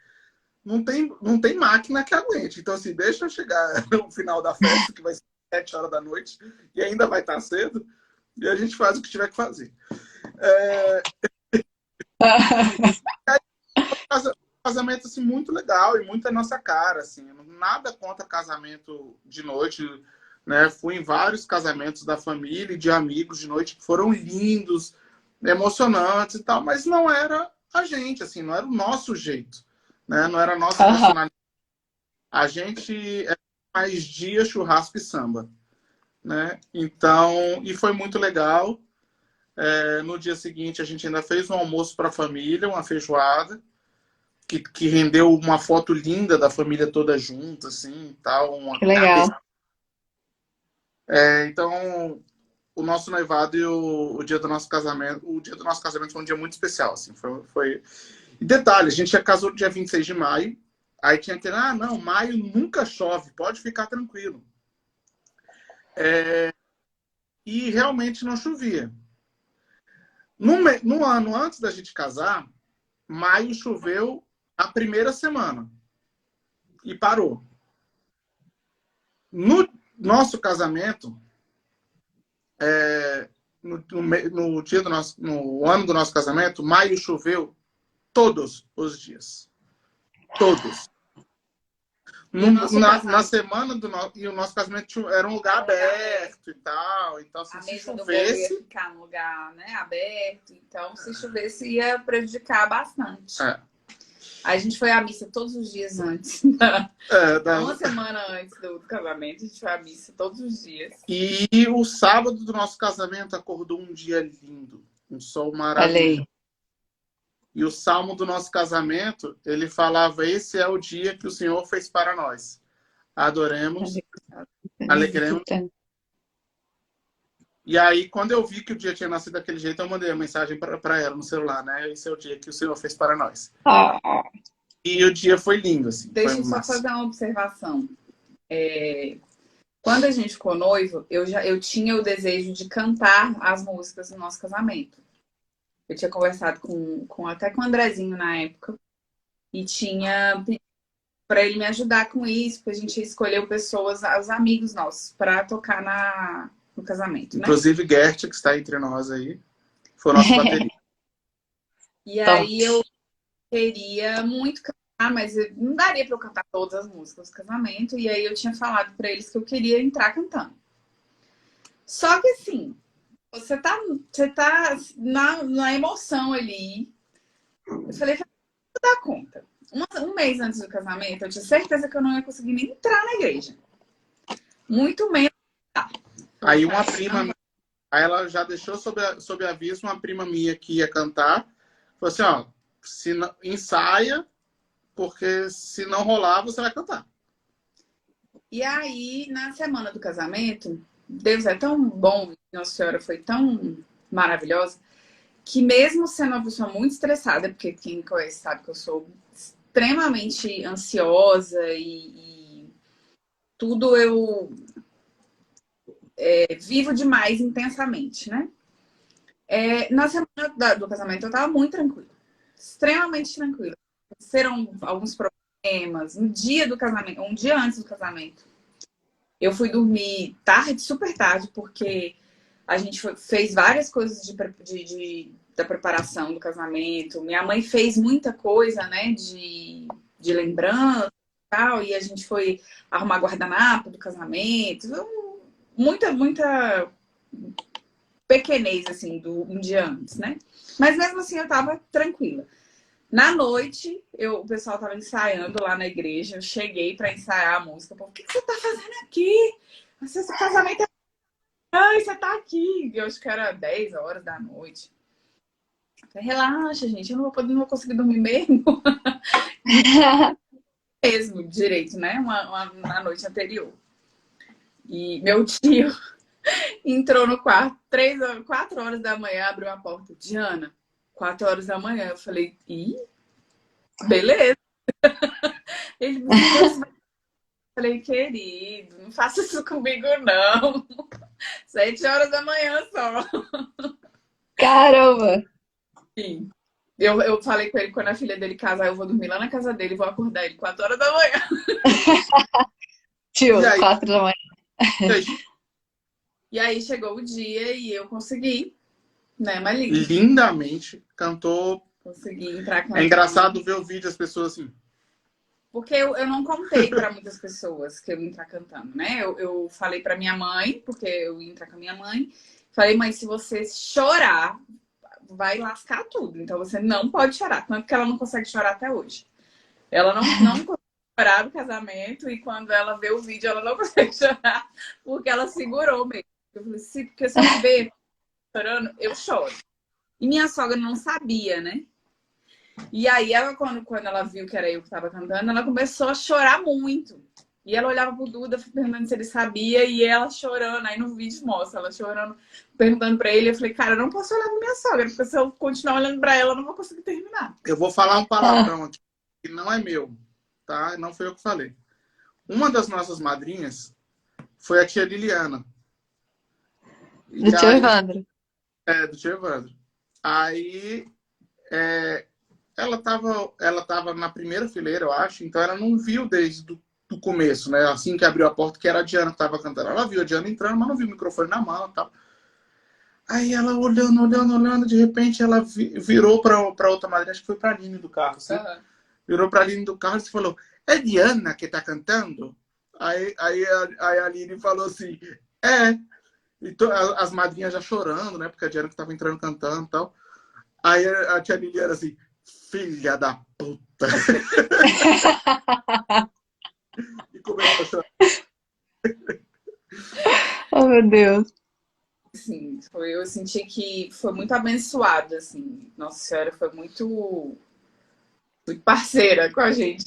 não tem máquina que aguente. Então, assim, deixa eu chegar no final da festa, que vai ser 7 horas da noite, e ainda vai estar cedo, e a gente faz o que tiver que fazer. Casamento, assim, muito legal e muito a nossa cara, assim. Nada contra casamento de noite, né? Fui em vários casamentos da família e de amigos de noite que foram lindos, emocionantes e tal, mas não era a gente, assim, não era o nosso jeito, né? Não era a nossa personalidade. A gente é mais dia, churrasco e samba, né? Então, e foi muito legal. No dia seguinte, a gente ainda fez um almoço para a família, uma feijoada, que rendeu uma foto linda da família toda junta, assim, tal. Que legal. Então, o nosso noivado e o dia do nosso casamento foi um dia muito especial, assim. E detalhe, a gente já casou no dia 26 de maio, aí tinha aquele, não, maio nunca chove, pode ficar tranquilo. E realmente não chovia. No ano antes da gente casar, maio choveu a primeira semana e parou. No nosso casamento, no ano do nosso casamento, maio choveu todos os dias. Todos. Na semana e o nosso casamento era um lugar aberto e tal. Então, assim, se chovesse... ia ficar num lugar, né, aberto. Então, se chovesse, ia prejudicar bastante. A gente foi à missa todos os dias antes. Uma semana antes do casamento, a gente foi à missa todos os dias. E o sábado do nosso casamento acordou um dia lindo. Um sol maravilhoso. E o salmo do nosso casamento, ele falava, esse é o dia que o Senhor fez para nós. Adoremos, alegremos. E aí, quando eu vi que o dia tinha nascido daquele jeito, eu mandei a mensagem para ela no celular, né? Esse é o dia que o Senhor fez para nós. E o dia foi lindo, assim. Deixa eu só fazer uma observação. Quando a gente ficou noivo, eu tinha o desejo de cantar as músicas do nosso casamento. Eu tinha conversado até com o Andrezinho na época. E tinha pedido para ele me ajudar com isso, porque a gente escolheu pessoas, os amigos nossos, para tocar no casamento, né? Inclusive Gert, que está entre nós aí, foi o nosso baterista. E aí eu queria muito cantar mas não daria pra eu cantar todas as músicas do casamento. E aí eu tinha falado pra eles que eu queria entrar cantando. Só que assim, você tá na emoção ali. Eu falei, dá conta. Um mês antes do casamento, eu tinha certeza que eu não ia conseguir nem entrar na igreja. Muito menos. Aí uma prima, aí ela já deixou sob aviso uma prima minha que ia cantar. Falou assim, ó, se não, ensaia, porque se não rolar, você vai cantar. E aí, na semana do casamento, Deus é tão bom, Nossa Senhora foi tão maravilhosa, que mesmo sendo uma pessoa muito estressada, porque quem conhece sabe que eu sou extremamente ansiosa e tudo eu vivo demais intensamente, né? Na semana do casamento eu tava muito tranquila, extremamente tranquila. Aconteceram alguns problemas. No dia do casamento, um dia antes do casamento, eu fui dormir tarde, super tarde, porque a gente fez várias coisas da preparação do casamento. Minha mãe fez muita coisa, né, de lembrança e tal, e a gente foi arrumar guardanapo do casamento. Muita pequenez, assim, um dia antes, né? Mas mesmo assim eu tava tranquila. Na noite, o pessoal tava ensaiando lá na igreja. Eu cheguei pra ensaiar a música. O que você tá fazendo aqui? Esse casamento é... Ai, você tá aqui. Eu acho que era 10 horas da noite. Eu falei, relaxa, gente. Eu não vou conseguir dormir mesmo. Mesmo, direito, né? Na noite anterior. E meu tio entrou no quarto, 4 horas da manhã, abriu a porta. Diana, 4 horas da manhã. Eu falei, beleza. Ele me falei, querido, não faça isso comigo, não. 7 horas da manhã só. Caramba! Sim. Eu falei com ele, quando a filha dele casar, eu vou dormir lá na casa dele e vou acordar ele 4 horas da manhã. Tio, E aí? 4 da manhã. E aí chegou o dia e eu consegui, né, Malinha? Lindamente, cantou. Consegui entrar cantando. É engraçado ver o vídeo das pessoas assim. Porque eu não contei para muitas pessoas que eu ia entrar cantando, né? Eu falei para minha mãe, porque eu ia entrar com a minha mãe. Falei, mãe, se você chorar, vai lascar tudo. Então você não pode chorar. Tanto que ela não consegue chorar até hoje. Ela não consegue chorar no casamento e quando ela vê o vídeo, ela não consegue chorar porque ela segurou mesmo. Eu falei, porque se eu me ver chorando, eu choro. E minha sogra não sabia, né? E aí, quando ela viu que era eu que estava cantando, ela começou a chorar muito. E ela olhava pro Duda, perguntando se ele sabia, e ela chorando. Aí no vídeo mostra ela chorando, perguntando pra ele. Eu falei, cara, eu não posso olhar pra minha sogra, porque se eu continuar olhando pra ela, eu não vou conseguir terminar. Eu vou falar um palavrão aqui, que não é meu, tá? Não foi eu que falei. Uma das nossas madrinhas foi a tia Liliana. Do tio Evandro. Do tio Evandro. Aí, ela tava na primeira fileira, eu acho, então ela não viu desde o começo, né? Assim que abriu a porta, que era a Diana que tava cantando. Ela viu a Diana entrando, mas não viu o microfone na mão e tal. Aí ela olhando, de repente ela virou pra outra madrinha, acho que foi pra Aline do carro, assim. Uhum. Virou pra Aline do carro e falou, é Diana que tá cantando? Aí a Aline falou assim, E as madrinhas já chorando, né? Porque a Diana que tava entrando cantando e tal. Aí a tia Liliana assim, filha da puta. E começou a chorar. Oh, meu Deus. Sim, eu senti que foi muito abençoado, assim. Nossa Senhora foi muito parceira com a gente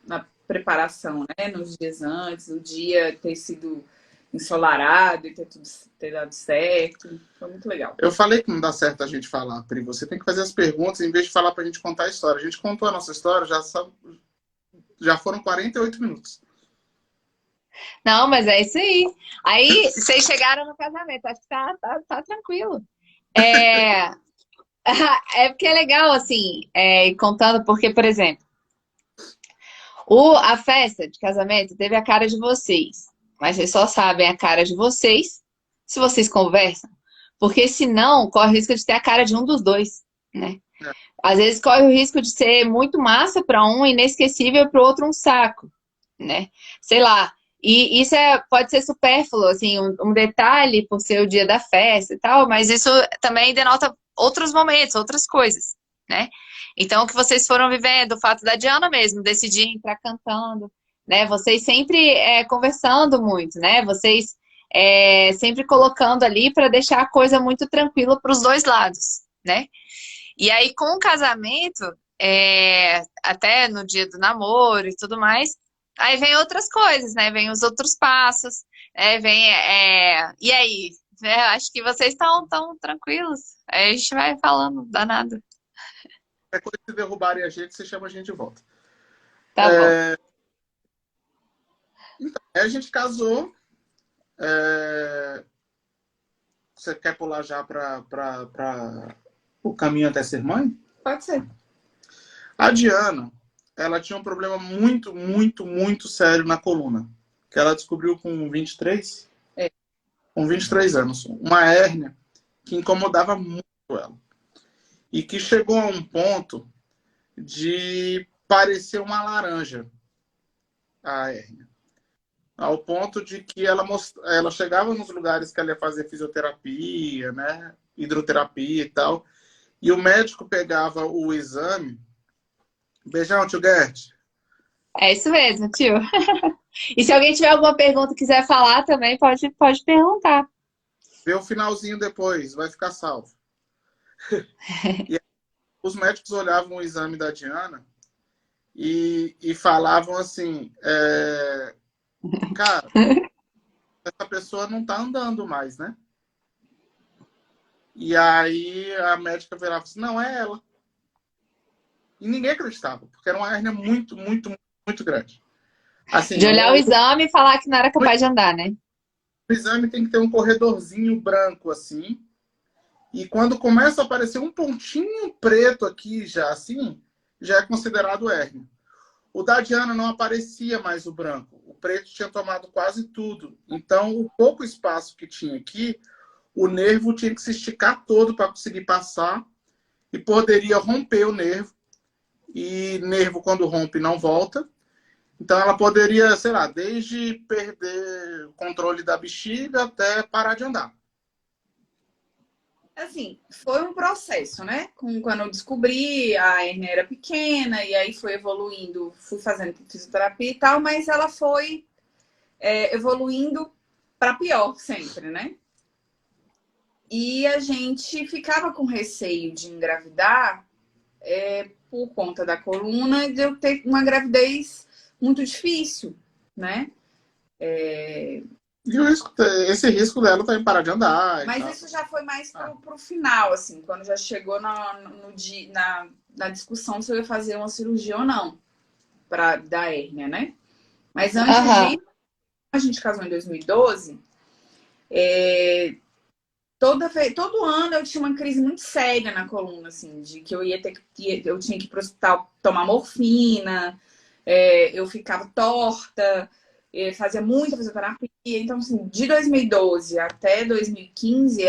na preparação, né? Nos dias antes, o dia ter sido ensolarado e ter dado certo. Foi muito legal. Eu falei que não dá certo a gente falar, Pri. Você tem que fazer as perguntas em vez de falar pra gente contar a história. A gente contou a nossa história, já foram 48 minutos. Não, mas é isso aí. Aí, vocês chegaram no casamento. Acho que tá tranquilo. É porque é legal, assim, contando, porque, por exemplo, a festa de casamento teve a cara de vocês. Mas vocês só sabem a cara de vocês se vocês conversam. Porque senão, corre o risco de ter a cara de um dos dois, né? Às vezes corre o risco de ser muito massa para um, inesquecível para o outro um saco, né? Sei lá. E isso pode ser supérfluo, assim, um detalhe por ser o dia da festa e tal, mas isso também denota outros momentos, outras coisas, né? Então, o que vocês foram vivendo, o fato da Diana mesmo decidir entrar cantando, né? Vocês sempre conversando muito, né? Vocês sempre colocando ali para deixar a coisa muito tranquila para os dois lados, né? E aí, com o casamento, até no dia do namoro e tudo mais, aí vem outras coisas, né? Vem os outros passos, e aí? Acho que vocês estão tão tranquilos. Aí a gente vai falando, danado. É quando se derrubarem a gente, você chama a gente de volta. Tá bom. Então, aí a gente casou. Você quer pular já para o caminho até ser mãe? Pode ser. A Diana, ela tinha um problema muito, muito, muito sério na coluna. Que ela descobriu com 23? É. Com 23 anos. Uma hérnia que incomodava muito ela. E que chegou a um ponto de parecer uma laranja, a hérnia. Ao ponto de que ela chegava nos lugares que ela ia fazer fisioterapia, né? Hidroterapia e tal. E o médico pegava o exame. Beijão, tio Gert. É isso mesmo, tio. E se alguém tiver alguma pergunta e quiser falar também, pode perguntar. Vê o finalzinho depois, vai ficar salvo. E aí, os médicos olhavam o exame da Diana e falavam assim, cara, essa pessoa não tá andando mais, né? E aí a médica virava assim, não, é ela. E ninguém acreditava, porque era uma hérnia muito, muito, muito grande. Assim, De olhar o exame e falar que não era capaz de andar, né? o exame tem que ter um corredorzinho branco assim. E quando começa a aparecer um pontinho preto aqui já assim, já é considerado hérnia. O da Diana não aparecia mais o branco. O preto tinha tomado quase tudo. Então, o pouco espaço que tinha aqui, o nervo tinha que se esticar todo para conseguir passar e poderia romper o nervo. E nervo, quando rompe, não volta. Então, ela poderia, sei lá, desde perder o controle da bexiga até parar de andar. Assim, foi um processo, né? Quando eu descobri, a hérnia era pequena, e aí foi evoluindo, fui fazendo fisioterapia e tal, mas ela foi evoluindo para pior sempre, né? E a gente ficava com receio de engravidar por conta da coluna e de eu ter uma gravidez muito difícil, né? E esse risco dela também parar de andar. Mas isso já foi mais pro final, assim, quando já chegou na discussão se eu ia fazer uma cirurgia ou não da hérnia, né? Mas antes a gente casou em 2012, todo ano eu tinha uma crise muito séria na coluna, assim, de que eu tinha que ir pro hospital tomar morfina, eu ficava torta, fazia muita fisioterapia. Então, assim, de 2012 até 2015,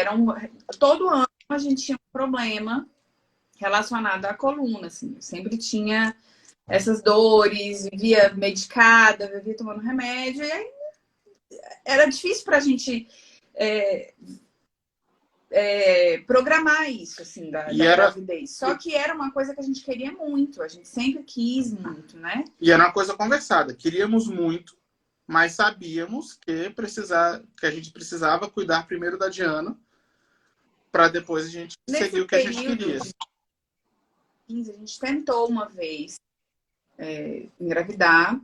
todo ano a gente tinha um problema relacionado à coluna, assim. Eu sempre tinha essas dores, vivia medicada, vivia tomando remédio, e aí era difícil pra gente programar isso, assim, da gravidez. Só que era uma coisa que a gente queria muito, a gente sempre quis muito, né? E era uma coisa conversada. Queríamos muito, mas sabíamos que a gente precisava cuidar primeiro da Diana para depois a gente seguir o que a gente queria. A gente tentou uma vez engravidar,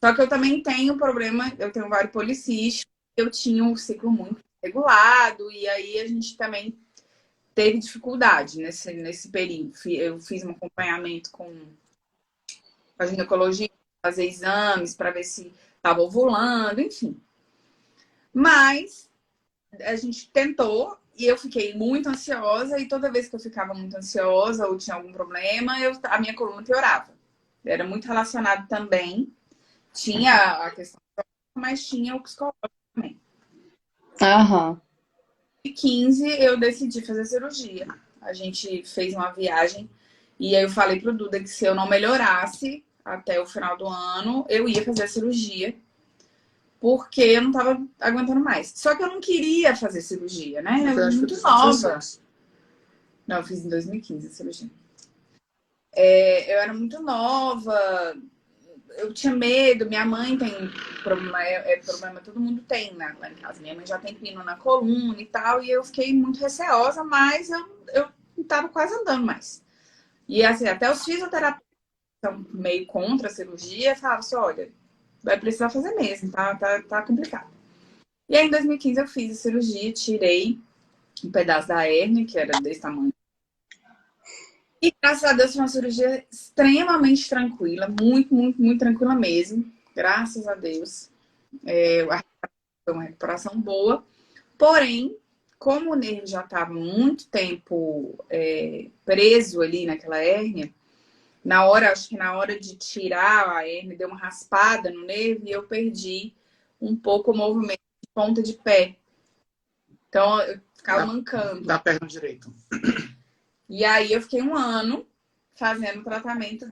só que eu também tenho problema, eu tenho ovário policístico, eu tinha um ciclo muito regulado, e aí a gente também teve dificuldade nesse período. Eu fiz um acompanhamento com a ginecologia, fazer exames para ver se estava ovulando, enfim. Mas a gente tentou e eu fiquei muito ansiosa, e toda vez que eu ficava muito ansiosa ou tinha algum problema, a minha coluna piorava. Era muito relacionado também. Tinha a questão, mas tinha o psicológico também. Em 2015 eu decidi fazer cirurgia. A gente fez uma viagem E aí eu falei pro Duda que se eu não melhorasse até o final do ano, eu ia fazer a cirurgia, porque eu não tava aguentando mais. Só que eu não queria fazer cirurgia, né? Eu Eu era acho que muito foi nova. 2016. Não, eu fiz em 2015 a cirurgia. Eu era muito nova, eu tinha medo. Minha mãe tem problema, problema, todo mundo tem, né, lá em casa. Minha mãe já tem pino na coluna e tal, e eu fiquei muito receosa, mas eu não tava quase andando mais. E assim, até os fisioterapeutas são meio contra a cirurgia, falavam assim, olha, vai precisar fazer mesmo, tá complicado. E aí, em 2015, eu fiz a cirurgia, tirei um pedaço da hérnia, que era desse tamanho. E graças a Deus foi uma cirurgia extremamente tranquila, muito, muito, muito tranquila mesmo. Graças a Deus. Foi uma recuperação boa. Porém, como o nervo já estava muito tempo preso ali naquela hérnia, acho que na hora de tirar a hérnia, deu uma raspada no nervo e eu perdi um pouco o movimento de ponta de pé. Então, eu ficava mancando. Da perna direita. E aí, eu fiquei um ano fazendo tratamento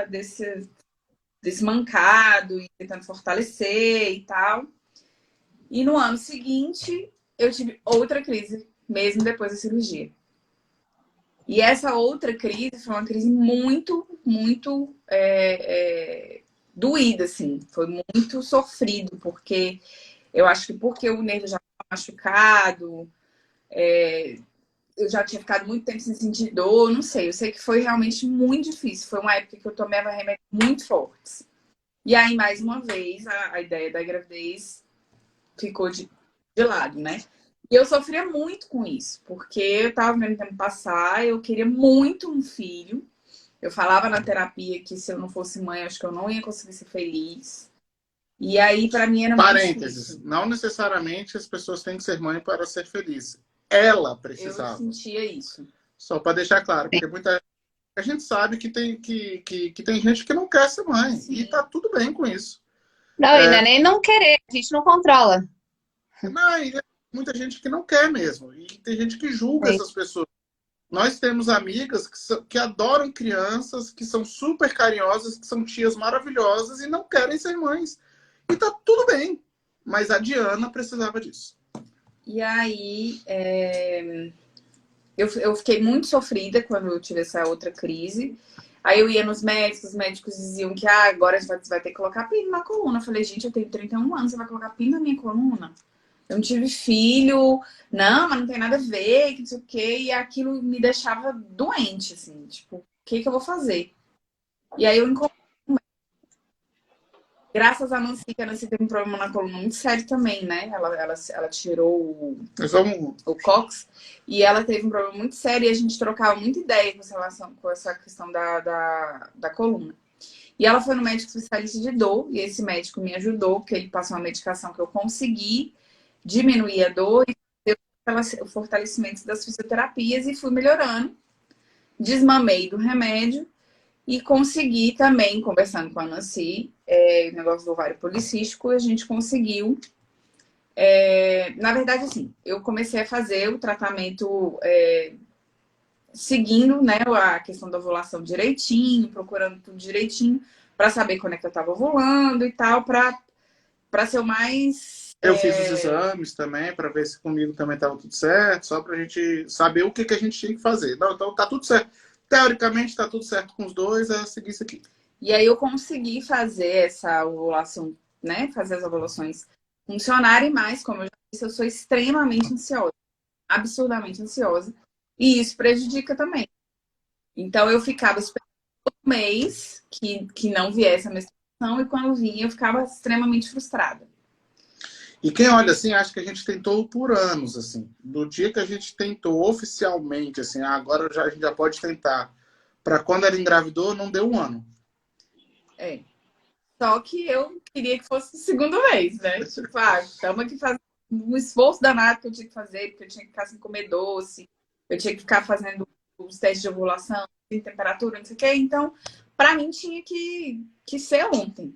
desse mancado e tentando fortalecer e tal. E no ano seguinte, eu tive outra crise, mesmo depois da cirurgia. E essa outra crise foi uma crise muito, muito doída, assim. Foi muito sofrido, porque eu acho que porque o nervo já estava machucado, eu já tinha ficado muito tempo sem sentir dor, não sei. Eu sei que foi realmente muito difícil. Foi uma época que eu tomava remédios muito fortes. E aí, mais uma vez, a ideia da gravidez ficou de lado, né? E eu sofria muito com isso, porque eu tava vendo o tempo passar, eu queria muito um filho. Eu falava na terapia que se eu não fosse mãe, acho que eu não ia conseguir ser feliz. E aí, pra mim, era muito Parênteses. difícil. Não necessariamente as pessoas têm que ser mãe para ser feliz. Ela Eu precisava. sentia isso. Só para deixar claro, porque a gente sabe que tem gente que não quer ser mãe. Sim. E tá tudo bem com isso. Não, ainda nem não querer, a gente não controla. Não, e tem muita gente que não quer mesmo. E tem gente que julga Sim. essas pessoas. Nós temos amigas que adoram crianças, que são super carinhosas, que são tias maravilhosas e não querem ser mães. E tá tudo bem. Mas a Diana precisava disso. E aí, eu fiquei muito sofrida quando eu tive essa outra crise. Aí eu ia nos médicos, os médicos diziam que agora a gente vai ter que colocar pino na coluna. Eu falei, gente, eu tenho 31 anos, você vai colocar pino na minha coluna? Eu não tive filho, não, mas não tem nada a ver, que não sei o quê. E aquilo me deixava doente, assim, tipo, o que eu vou fazer? E aí eu encontrei, graças a Nancy, que a Nancy teve um problema na coluna muito sério também, né? Ela tirou Nós vamos... o Cox, e ela teve um problema muito sério e a gente trocava muita ideia com essa questão da coluna. E ela foi no médico especialista de dor, e esse médico me ajudou, porque ele passou uma medicação que eu consegui diminuir a dor e o fortalecimento das fisioterapias e fui melhorando. Desmamei do remédio e consegui também, conversando com a Nancy, o negócio do ovário policístico, a gente conseguiu. Na verdade, assim, eu comecei a fazer o tratamento seguindo, né, a questão da ovulação direitinho, procurando tudo direitinho, para saber quando é que eu estava ovulando e tal, para ser o mais... Eu fiz os exames também, para ver se comigo também estava tudo certo, só para a gente saber o que a gente tinha que fazer. Não, então tá tudo certo. Teoricamente tá tudo certo com os dois, é seguir isso aqui. E aí eu consegui fazer essa ovulação, né, fazer as ovulações funcionarem mais, como eu já disse, eu sou extremamente ansiosa, absurdamente ansiosa, e isso prejudica também. Então eu ficava esperando um mês que não viesse a menstruação, e quando vinha eu ficava extremamente frustrada. E quem olha assim, acha que a gente tentou por anos, assim. Do dia que a gente tentou oficialmente, assim, agora a gente já pode tentar. Para quando ela engravidou, não deu um ano. Só que eu queria que fosse o segundo mês, né? Tipo, estamos aqui fazendo um esforço danado que eu tinha que fazer, porque eu tinha que ficar sem comer doce, eu tinha que ficar fazendo os testes de ovulação, de temperatura, não sei o quê. Então, para mim, tinha que ser ontem.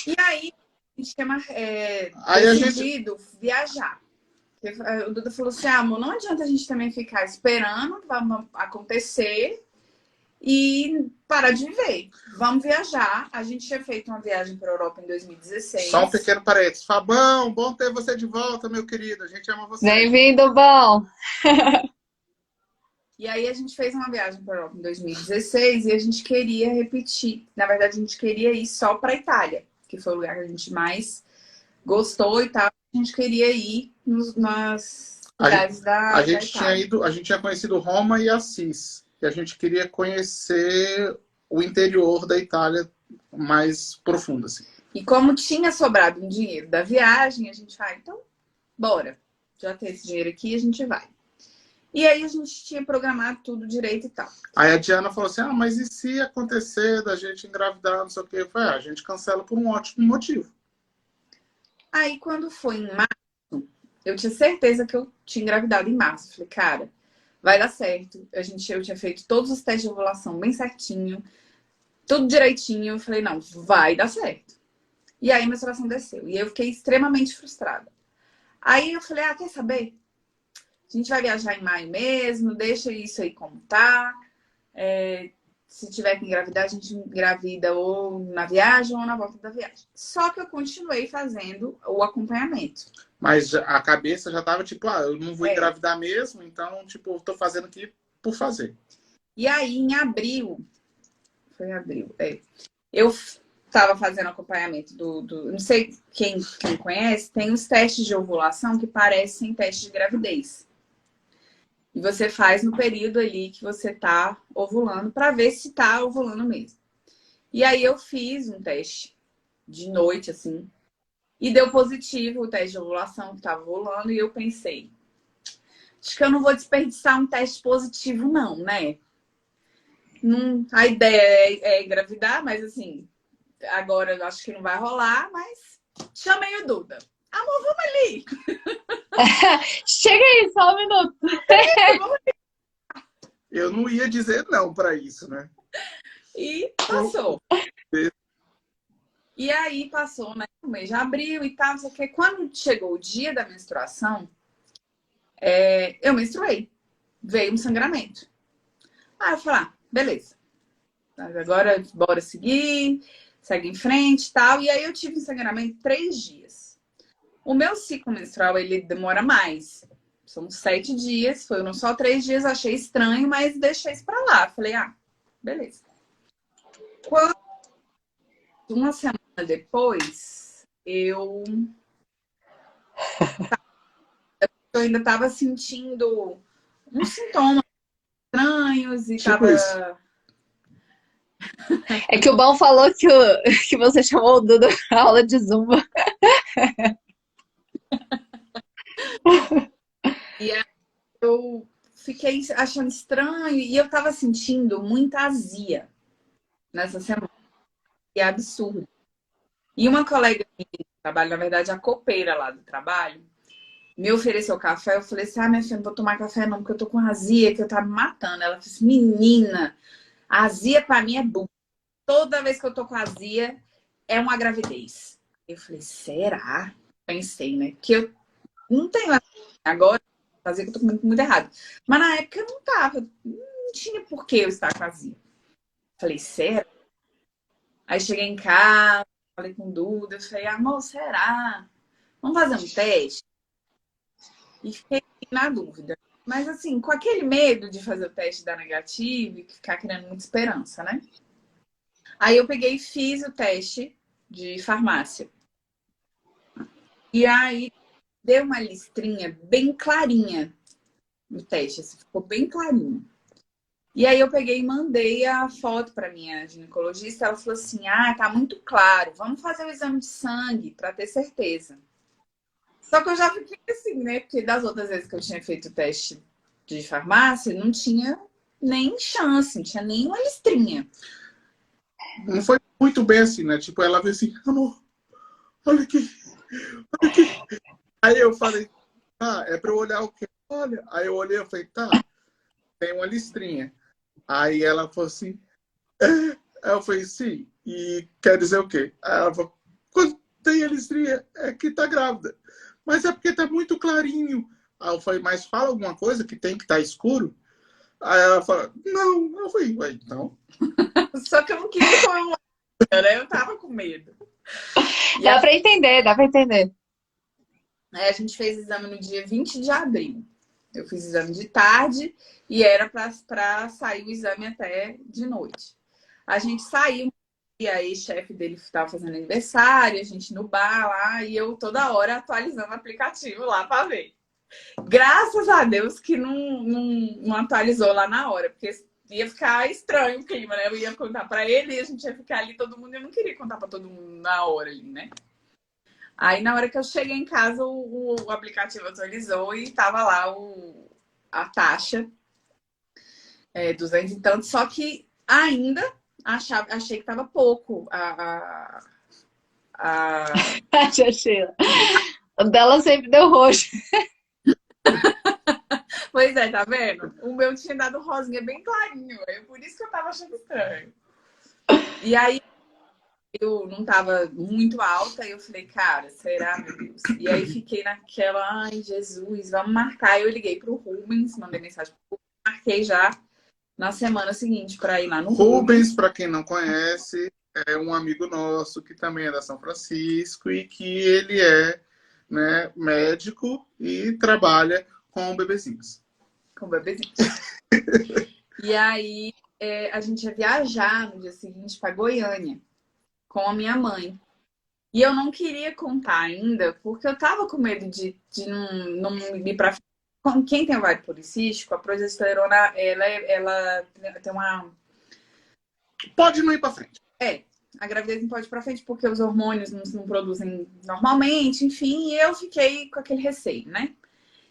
E aí, a gente tinha decidido viajar. O Duda falou assim, amor, não adianta a gente também ficar esperando, vamos acontecer e parar de viver. Vamos viajar. A gente tinha feito uma viagem para a Europa em 2016. Só um pequeno parênteses. Fabão, bom ter você de volta, meu querido. A gente ama você. Bem-vindo, bom! E aí a gente fez uma viagem para a Europa em 2016 e a gente queria repetir. Na verdade, a gente queria ir só para a Itália, que foi o lugar que a gente mais gostou e tal. A gente queria ir nas cidades A da gente tinha Itália. a gente tinha conhecido Roma e Assis. E a gente queria conhecer o interior da Itália mais profundo, assim. E como tinha sobrado um dinheiro da viagem, a gente vai, então, bora. Já tem esse dinheiro aqui, a gente vai. E aí a gente tinha programado tudo direito e tal. Aí a Diana falou assim, mas e se acontecer da gente engravidar, não sei o quê? Eu falei, a gente cancela por um ótimo motivo. Aí quando foi em março, eu tinha certeza que eu tinha engravidado em março. Eu falei, cara, vai dar certo. Eu tinha feito todos os testes de ovulação bem certinho, tudo direitinho. Eu falei, não, vai dar certo. E aí a menstruação desceu. E eu fiquei extremamente frustrada. Aí eu falei, quer saber? A gente vai viajar em maio mesmo, deixa isso aí como tá. Se tiver que engravidar, a gente engravida ou na viagem ou na volta da viagem. Só que eu continuei fazendo o acompanhamento. Mas a cabeça já tava tipo, eu não vou engravidar mesmo, então, tipo, eu tô fazendo aqui por fazer. E aí, em abril, foi em abril, eu tava fazendo acompanhamento não sei quem conhece, tem os testes de ovulação que parecem testes de gravidez. E você faz no período ali que você tá ovulando para ver se tá ovulando mesmo. E aí eu fiz um teste de noite, assim, e deu positivo o teste de ovulação que tava ovulando, e eu pensei, acho que eu não vou desperdiçar um teste positivo não, né? A ideia é engravidar, mas assim, agora eu acho que não vai rolar, mas chamei o Duda. Amor, vamos ali! Chega aí, só um minuto. Eu não ia dizer não para isso, né? E passou. E aí passou, né? O mês de abril e tal, não sei o quê. Quando chegou o dia da menstruação, eu menstruei. Veio um sangramento. Aí eu falei, beleza. Agora bora seguir, segue em frente e tal. E aí eu tive um sangramento 3 dias. O meu ciclo menstrual, ele demora mais. São 7 dias, foram só 3 dias, achei estranho, mas deixei isso pra lá. Falei, beleza. Uma semana depois, eu ainda tava sentindo uns sintomas estranhos e Tipo tava... isso. É que o Bão falou que você chamou o Duda pra aula de zumba. E aí eu fiquei achando estranho e eu tava sentindo muita azia nessa semana. Que é absurdo. E uma colega minha do trabalho, na verdade, a copeira lá do trabalho, me ofereceu café. Eu falei assim, minha filha, não vou tomar café não, porque eu tô com azia, que eu tava me matando. Ela disse, menina, a azia pra mim é burra. Toda vez que eu tô com azia, é uma gravidez. Eu falei, será? Pensei, né? Que eu não tenho azia agora, azia que eu tô comendo muito errado. Mas na época eu não tava, não tinha por que eu estar com azia. Falei, será? Aí cheguei em casa, falei com o Duda, eu falei, amor, será? Vamos fazer um teste? E fiquei na dúvida. Mas assim, com aquele medo de fazer o teste dar negativo e ficar criando muita esperança, né? Aí eu peguei e fiz o teste de farmácia. E aí deu uma listrinha bem clarinha no teste, assim, ficou bem clarinho. E aí eu peguei e mandei a foto para minha ginecologista. Ela falou assim, tá muito claro, vamos fazer o exame de sangue para ter certeza. Só que eu já fiquei assim, né? Porque das outras vezes que eu tinha feito o teste de farmácia, não tinha nem chance, não tinha nem uma listrinha. Não foi muito bem assim, né? Tipo, ela veio assim, amor, olha aqui, olha aqui. Aí eu falei, é pra eu olhar o quê? Olha. Aí eu olhei e falei, tem uma listrinha. Aí ela falou assim, Aí eu falei, sim, e quer dizer o quê? Aí ela falou, quando tem a listrinha, é que tá grávida. Mas é porque tá muito clarinho. Aí eu falei, mas fala alguma coisa que tem que estar escuro? Aí ela fala, não. Eu falei, ué, então. Só que eu não queria comer uma, né? Eu tava com medo. E Dá pra entender, dá pra entender. aí a gente fez exame no dia 20 de abril. Eu fiz exame de tarde e era pra sair o exame até de noite. A gente saiu e aí o chefe dele estava fazendo aniversário, a gente no bar lá e eu toda hora atualizando o aplicativo lá pra ver. Graças a Deus que não atualizou lá na hora, porque ia ficar estranho o clima, né? Eu ia contar pra ele e a gente ia ficar ali todo mundo. Eu não queria contar pra todo mundo na hora ali, né? Aí na hora que eu cheguei em casa, o aplicativo atualizou e tava lá a taxa, 200 e tanto, só que ainda achei que tava pouco a... Tia Sheila. O dela sempre deu roxo. Pois é, tá vendo? O meu tinha dado rosinha bem clarinho, por isso que eu tava achando estranho. E aí eu não tava muito alta e eu falei, cara, será, meu Deus? E aí fiquei naquela, ai, Jesus, vamos marcar. Eu liguei pro Rubens, mandei mensagem pro Rubens, marquei já na semana seguinte para ir lá no Rubens, para quem não conhece, é um amigo nosso que também é da São Francisco e que ele é, né, médico e trabalha com bebezinhos. Com bebezinhos. E aí a gente ia viajar no dia seguinte para Goiânia com a minha mãe. E eu não queria contar ainda, porque eu tava com medo de não ir pra frente. Quem tem ovário policístico, a progesterona, ela tem uma... Pode não ir para frente. A gravidez não pode ir pra frente porque os hormônios não produzem normalmente, enfim, e eu fiquei com aquele receio, né?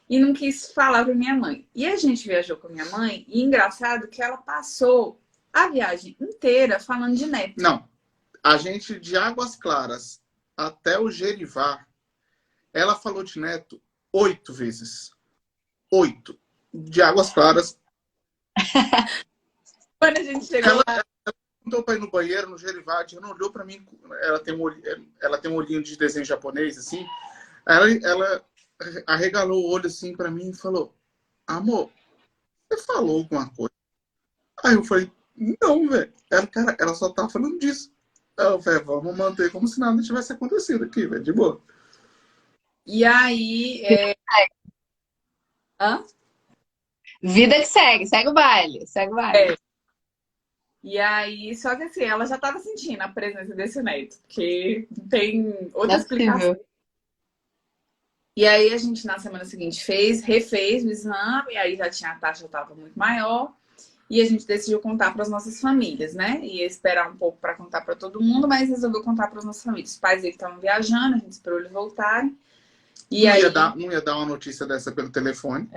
E não quis falar pra minha mãe. E a gente viajou com a minha mãe, e engraçado que ela passou a viagem inteira falando de neto. Não. A gente, de Águas Claras até o Gerivá, ela falou de neto 8 vezes. 8. De Águas Claras. Quando a gente chegou lá... Ela perguntou para ir no banheiro, no Gerivá, ela não olhou para mim. Ela tem um olhinho de desenho japonês, assim. Ela arregalou o olho assim para mim e falou, amor, você falou alguma coisa? Aí eu falei, não, velho. Ela só tá falando disso. Velho, vamos manter como se nada tivesse acontecido aqui, velho, de boa. E aí... Hã? Vida que segue, segue o baile, segue o baile. E aí, só que assim, ela já tava sentindo a presença desse neto, porque tem outra explicação. E aí a gente, na semana seguinte, refez o exame, e aí já tinha a taxa, já tava muito maior. E a gente decidiu contar para as nossas famílias, né? Ia esperar um pouco para contar para todo mundo, mas resolveu contar para as nossas famílias. Os pais dele estavam viajando, a gente esperou eles voltarem. E não, aí... não ia dar uma notícia dessa pelo telefone.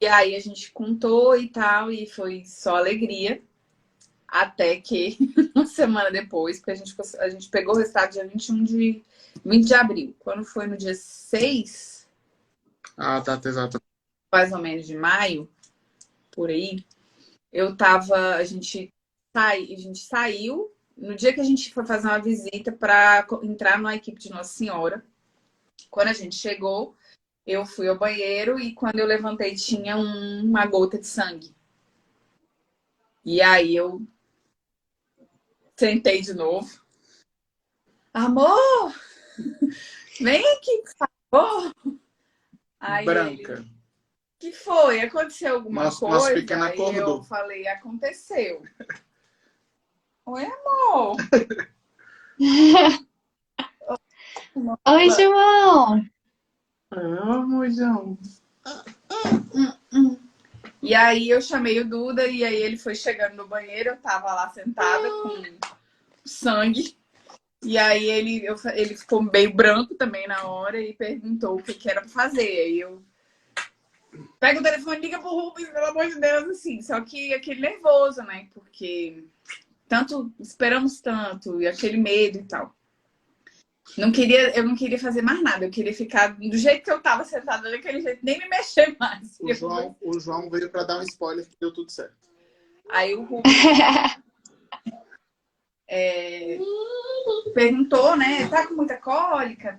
E aí a gente contou e tal, e foi só alegria. Até que, uma semana depois, porque a gente pegou o resultado dia 20 de abril. Quando foi no dia 6... Ah, tá, exato. Mais ou menos de maio, por aí, a gente saiu no dia que a gente foi fazer uma visita para entrar na equipe de Nossa Senhora. Quando a gente chegou, eu fui ao banheiro e quando eu levantei tinha uma gota de sangue. E aí eu sentei de novo. Amor! Vem aqui, por favor! Aí branca. Ele... que foi? Aconteceu alguma coisa? Nossa pequena acordou. Eu falei, aconteceu. Oi, amor. Oi, João. Amorzão. E aí eu chamei o Duda e aí ele foi chegando no banheiro, eu tava lá sentada com sangue. E aí ele ficou meio branco também na hora e perguntou o que era pra fazer. Aí eu pega o telefone, liga pro Rubens, pelo amor de Deus, assim. Só que aquele nervoso, né? Porque esperamos tanto, e aquele medo e tal. Eu não queria fazer mais nada, eu queria ficar do jeito que eu tava sentada, daquele jeito, nem me mexer mais. O João veio pra dar um spoiler que deu tudo certo. Aí o Rubens... perguntou, né? Tá com muita cólica?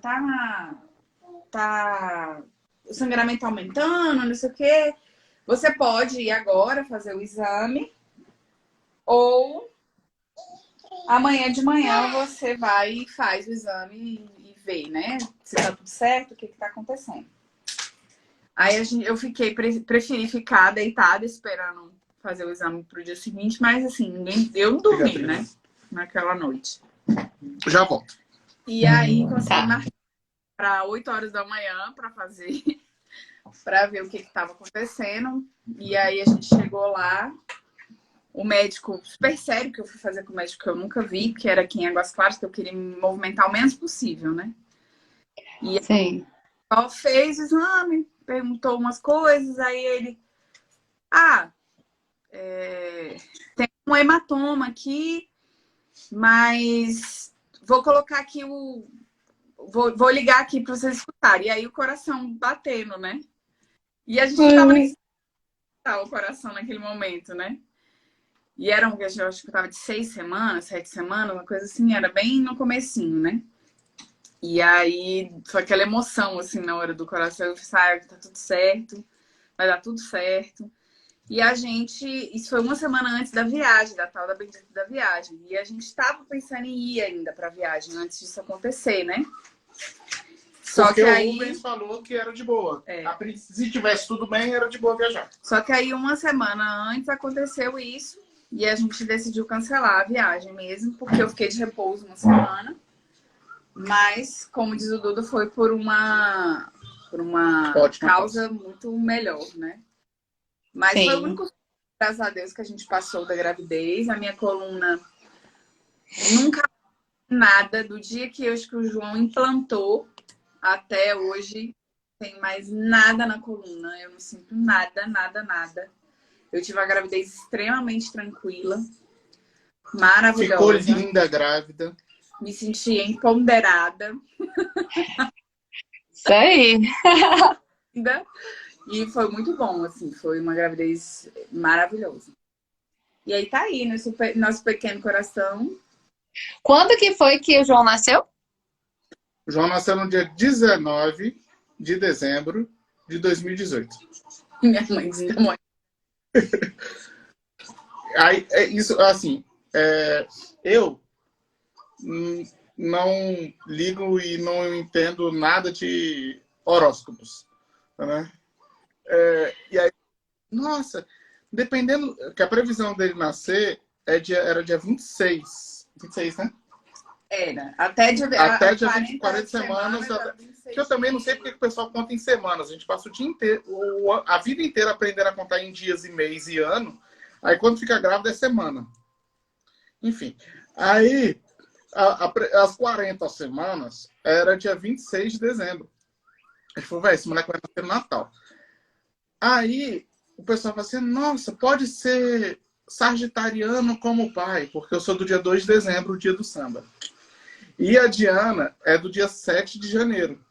Tá o sangramento aumentando, não sei o quê. Você pode ir agora fazer o exame ou amanhã de manhã você vai e faz o exame e vê, né? Se tá tudo certo, o que tá acontecendo. Aí eu preferi ficar deitada esperando fazer o exame pro dia seguinte, mas assim, eu não dormi, né? Naquela noite. Já volto. E aí consegui marcar para 8 horas da manhã para fazer, para ver o que estava acontecendo. E aí a gente chegou lá, o médico super sério, que eu fui fazer com o médico que eu nunca vi, que era aqui em Águas Claras, que eu queria me movimentar o menos possível, né? E Sim. ele fez o exame, perguntou umas coisas, aí ele... tem um hematoma aqui, mas vou colocar aqui Vou ligar aqui para vocês escutarem. E aí o coração batendo, né? E a gente tava nem o coração naquele momento, né? E era eu acho que tava de 6 semanas, 7 semanas, uma coisa assim, era bem no comecinho, né? E aí foi aquela emoção, assim, na hora do coração. Eu falei, tá tudo certo, vai dar tudo certo. E a gente, isso foi uma semana antes da viagem, da tal da bendita da viagem. E a gente estava pensando em ir ainda para a viagem antes disso acontecer, né? Só que aí o Rubens falou que era de boa. Se tivesse tudo bem, era de boa viajar. Só que aí uma semana antes aconteceu isso e a gente decidiu cancelar a viagem mesmo, porque eu fiquei de repouso uma semana. Mas, como diz o Duda, foi por uma causa muito melhor, né? Mas Sim. Foi o único, graças a Deus, que a gente passou da gravidez. A minha coluna nunca nada. Do dia que acho que o João implantou até hoje, tem mais nada na coluna. Eu não sinto nada, nada, nada. Eu tive uma gravidez extremamente tranquila, maravilhosa. Ficou linda grávida. Me senti empoderada. Isso aí. E foi muito bom, assim, foi uma gravidez maravilhosa. E aí tá aí, nosso pequeno coração. Quando que foi que o João nasceu? O João nasceu no dia 19 de dezembro de 2018. Minha mãe dizia, mãe. Aí, isso, assim, eu não ligo e não entendo nada de horóscopos, né? E aí, nossa, dependendo, que a previsão dele nascer era dia 26. 26, né? Era. Até dia 40 semanas. Que eu também não sei porque o pessoal conta em semanas. A gente passa o dia inteiro, a vida inteira aprendendo a contar em dias e mês e ano. Aí quando fica grávida é semana. Enfim. Aí, as 40 semanas era dia 26 de dezembro. A gente falou, velho, esse moleque vai nascer no Natal. Aí o pessoal fala assim, nossa, pode ser sagitariano como o pai, porque eu sou do dia 2 de dezembro, o dia do samba. E a Diana é do dia 7 de janeiro.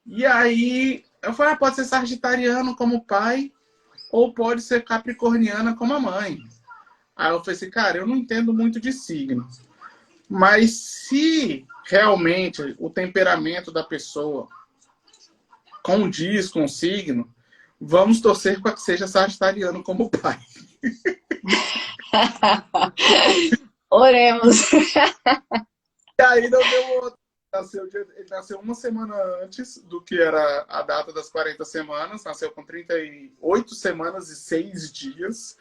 E aí eu falei, pode ser sagitariano como o pai, ou pode ser capricorniana como a mãe. Aí eu falei assim, cara, eu não entendo muito de signo. Mas se realmente o temperamento da pessoa condiz com o signo, vamos torcer para que seja sagitariano como o pai. Oremos. E aí não deu outro. Ele nasceu uma semana antes do que era a data das 40 semanas. Nasceu com 38 semanas e 6 dias.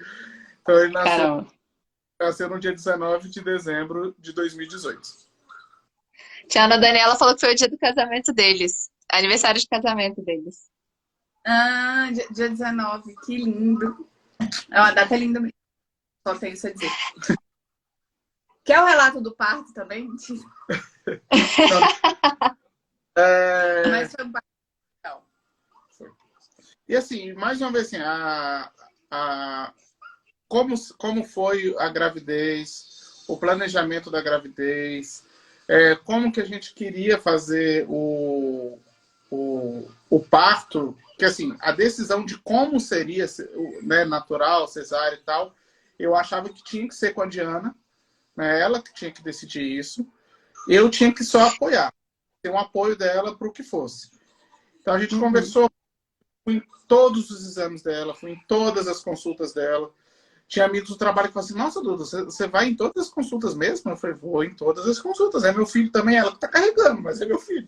Então ele nasceu no dia 19 de dezembro de 2018. Tia Ana Daniela falou que foi o dia do casamento deles. Aniversário de casamento deles. Ah, dia 19. Que lindo. É uma data linda mesmo. Só tenho isso a dizer. Quer o relato do parto também? Mas foi um parto legal. E assim, mais uma vez, assim, como foi a gravidez, o planejamento da gravidez, como que a gente queria fazer o parto, que assim, a decisão de como seria, né, natural, cesárea e tal, eu achava que tinha que ser com a Diana, né? Ela que tinha que decidir isso. Eu tinha que só apoiar, ter um apoio dela para o que fosse. Então a gente conversou, fui em todos os exames dela, fui em todas as consultas dela. Tinha amigos do trabalho que falavam assim, nossa, Duda, você vai em todas as consultas mesmo? Eu falei, vou em todas as consultas. É meu filho também, ela que tá carregando, mas é meu filho.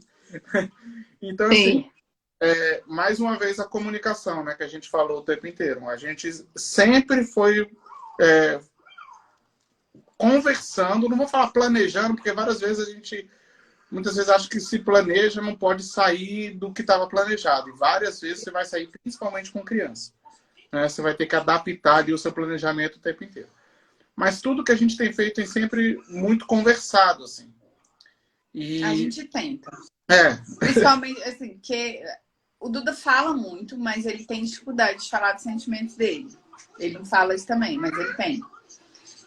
Então, assim, Sim. mais uma vez a comunicação, né, que a gente falou o tempo inteiro. A gente sempre foi conversando, não vou falar planejando, porque várias vezes a gente, muitas vezes acha que se planeja não pode sair do que estava planejado. E várias vezes você vai sair, principalmente com criança, né? Você vai ter que adaptar ali o seu planejamento o tempo inteiro. Mas tudo que a gente tem feito é sempre muito conversado, assim. A E gente tenta. é, Principalmente, assim, que o Duda fala muito, mas ele tem dificuldade de falar dos sentimentos dele. Ele não fala isso também, mas ele tem.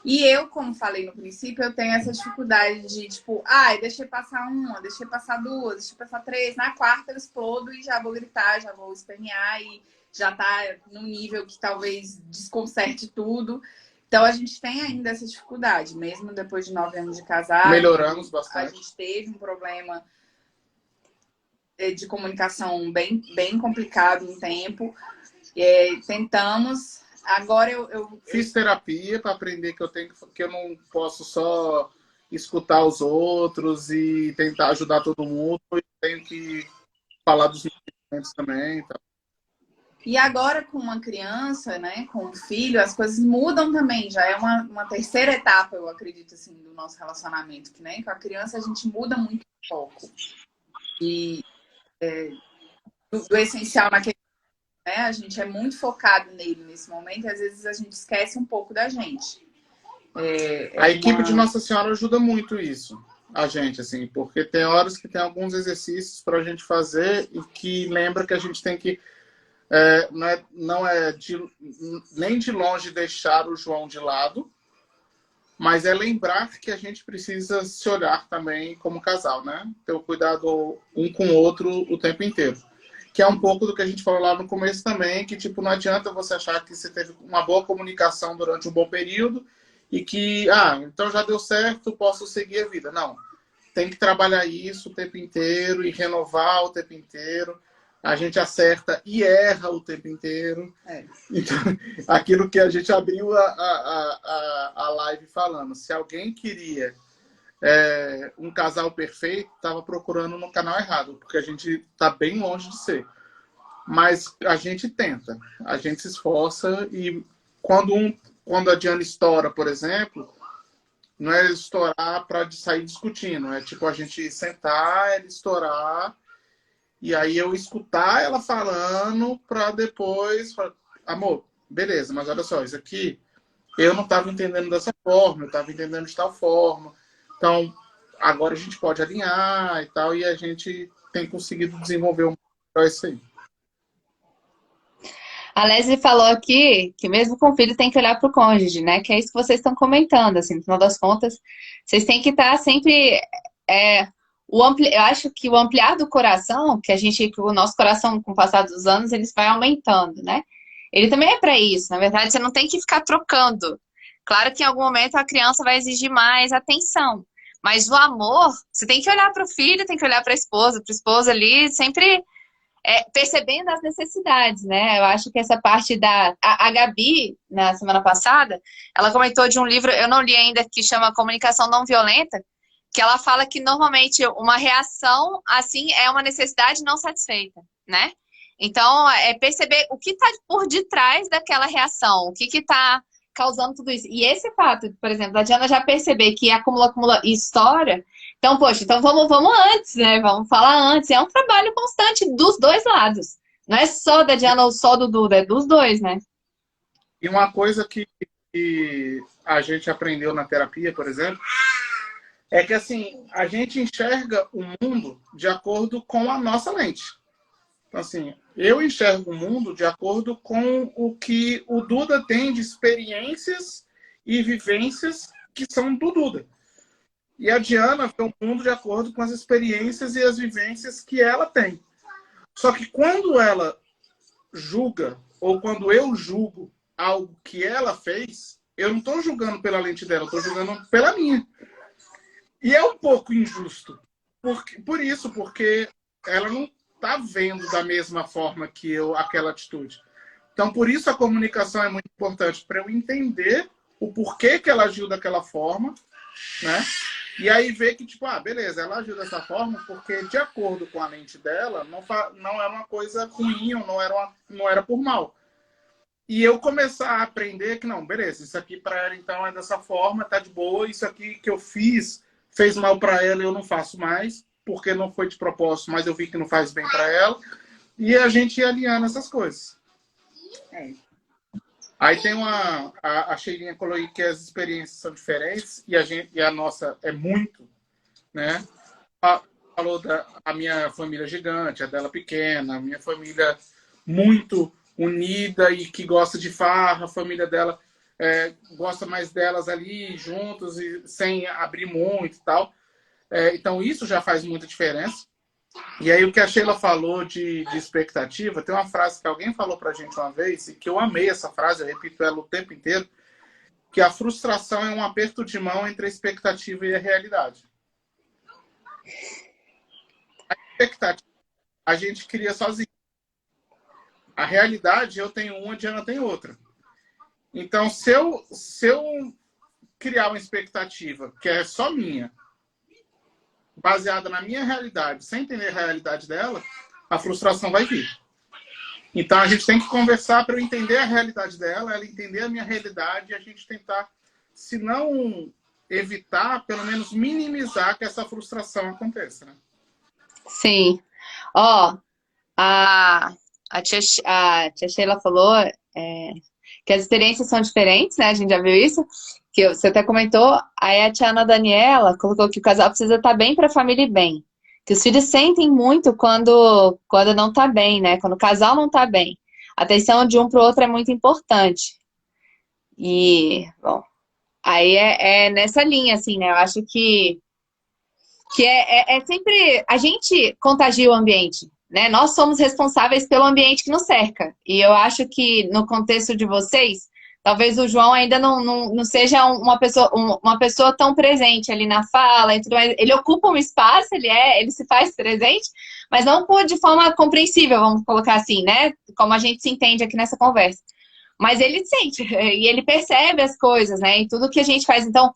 E eu, como falei no princípio, eu tenho essa dificuldade de, tipo, deixei passar uma, deixei passar duas, deixei passar três. Na quarta eu explodo e já vou gritar, já vou espernear e já tá num nível que talvez desconcerte tudo. Então a gente tem ainda essa dificuldade, mesmo depois de 9 anos de casado. melhoramos A bastante. gente teve um problema de comunicação bem, bem complicado um tempo. Tentamos. Agora eu fiz terapia para aprender que eu não posso só escutar os outros e tentar ajudar todo mundo. E tenho que falar dos meus sentimentos também. Então. E agora com uma criança, né, com um filho, as coisas mudam também. Já é uma terceira etapa, eu acredito, assim, do nosso relacionamento. Que, né, com a criança a gente muda muito pouco. E do essencial naquele, né, a gente é muito focado nele nesse momento. E às vezes a gente esquece um pouco da gente. A equipe de Nossa Senhora ajuda muito isso, a gente, assim, porque tem horas que tem alguns exercícios para a gente fazer e que lembra que a gente tem que não é nem de longe deixar o João de lado, mas é lembrar que a gente precisa se olhar também como casal, né? Ter o cuidado um com o outro o tempo inteiro. Que é um pouco do que a gente falou lá no começo também, que tipo, não adianta você achar que você teve uma boa comunicação durante um bom período e que, então já deu certo, posso seguir a vida. Não. Tem que trabalhar isso o tempo inteiro e renovar o tempo inteiro. A gente acerta e erra o tempo inteiro. Então, aquilo que a gente abriu a live falando. Se alguém queria um casal perfeito, estava procurando no canal errado, porque a gente está bem longe de ser. Mas a gente tenta, a gente se esforça e quando a Diana estoura, por exemplo, não é estourar para sair discutindo, é tipo a gente sentar, ela estourar e aí eu escutar ela falando para depois falar, amor, beleza, mas olha só, isso aqui eu não estava entendendo dessa forma, eu estava entendendo de tal forma. Então, agora a gente pode alinhar e tal, e a gente tem conseguido desenvolver um pouco isso aí. A Leslie falou aqui que mesmo com o filho tem que olhar para o cônjuge, né? Que é isso que vocês estão comentando, assim, no final das contas, vocês têm que estar sempre eu acho que o ampliar do coração, que o nosso coração, com o passar dos anos, ele vai aumentando, né? Ele também é para isso. Na verdade, você não tem que ficar trocando. Claro que em algum momento a criança vai exigir mais atenção. Mas o amor, você tem que olhar para o filho, tem que olhar para a esposa ali, sempre percebendo as necessidades, né? Eu acho que essa parte a Gabi, na semana passada, ela comentou de um livro, eu não li ainda, que chama Comunicação Não Violenta, que ela fala que normalmente uma reação assim é uma necessidade não satisfeita, né? Então, é perceber o que está por detrás daquela reação, o que está causando tudo isso. E esse fato, por exemplo, da Diana já perceber que acumula história. Então, poxa, então vamos antes, né? Vamos falar antes. É um trabalho constante dos dois lados. Não é só da Diana ou só do Duda, é dos dois, né? E uma coisa que a gente aprendeu na terapia, por exemplo, é que assim, a gente enxerga o mundo de acordo com a nossa lente. Então, assim, eu enxergo o mundo de acordo com o que o Duda tem de experiências e vivências que são do Duda. E a Diana vê o mundo de acordo com as experiências e as vivências que ela tem. Só que quando ela julga, ou quando eu julgo algo que ela fez, eu não estou julgando pela lente dela, eu estou julgando pela minha. E é um pouco injusto. Por isso, porque ela não está vendo da mesma forma que eu aquela atitude. Então, por isso a comunicação é muito importante, para eu entender o porquê que ela agiu daquela forma, né? E aí ver que, tipo, beleza, ela agiu dessa forma porque, de acordo com a lente dela, não era uma coisa ruim, ou não era por mal. E eu começar a aprender que, não, beleza, isso aqui para ela, então, é dessa forma, tá de boa, isso aqui que eu fiz fez mal para ela, eu não faço mais, porque não foi de propósito, mas eu vi que não faz bem para ela. E a gente ia alinhando essas coisas. É. Aí tem a Sheilinha colocou que as experiências são diferentes e a nossa é muito, né? Falou da a minha família gigante, a dela pequena, a minha família muito unida e que gosta de farra, a família dela gosta mais delas ali juntos e sem abrir muito e tal. Então isso já faz muita diferença. E aí o que a Sheila falou de expectativa, tem uma frase que alguém falou pra gente uma vez, e que eu amei essa frase, eu repito ela o tempo inteiro, que a frustração é um aperto de mão entre a expectativa e a realidade. A expectativa a gente cria sozinho. A realidade, eu tenho uma, a Diana tem outra. Então, se eu criar uma expectativa que é só minha, baseada na minha realidade, sem entender a realidade dela, a frustração vai vir. Então, a gente tem que conversar para eu entender a realidade dela, ela entender a minha realidade e a gente tentar, se não evitar, pelo menos minimizar que essa frustração aconteça, né? Sim. Ó, a tia Sheila falou que as experiências são diferentes, né? A gente já viu isso, que você até comentou. Aí a tia Ana Daniela colocou que o casal precisa estar bem para a família ir bem. Que os filhos sentem muito quando não tá bem, né? Quando o casal não tá bem. A atenção de um pro outro é muito importante. E, bom, aí é nessa linha, assim, né? Eu acho que é sempre... A gente contagia o ambiente, né? Nós somos responsáveis pelo ambiente que nos cerca. E eu acho que no contexto de vocês, talvez o João ainda não seja uma pessoa tão presente ali na fala e tudo mais. Ele ocupa um espaço, ele se faz presente, mas não de forma compreensível, vamos colocar assim, né? Como a gente se entende aqui nessa conversa. Mas ele sente, e ele percebe as coisas, né? E tudo que a gente faz. Então,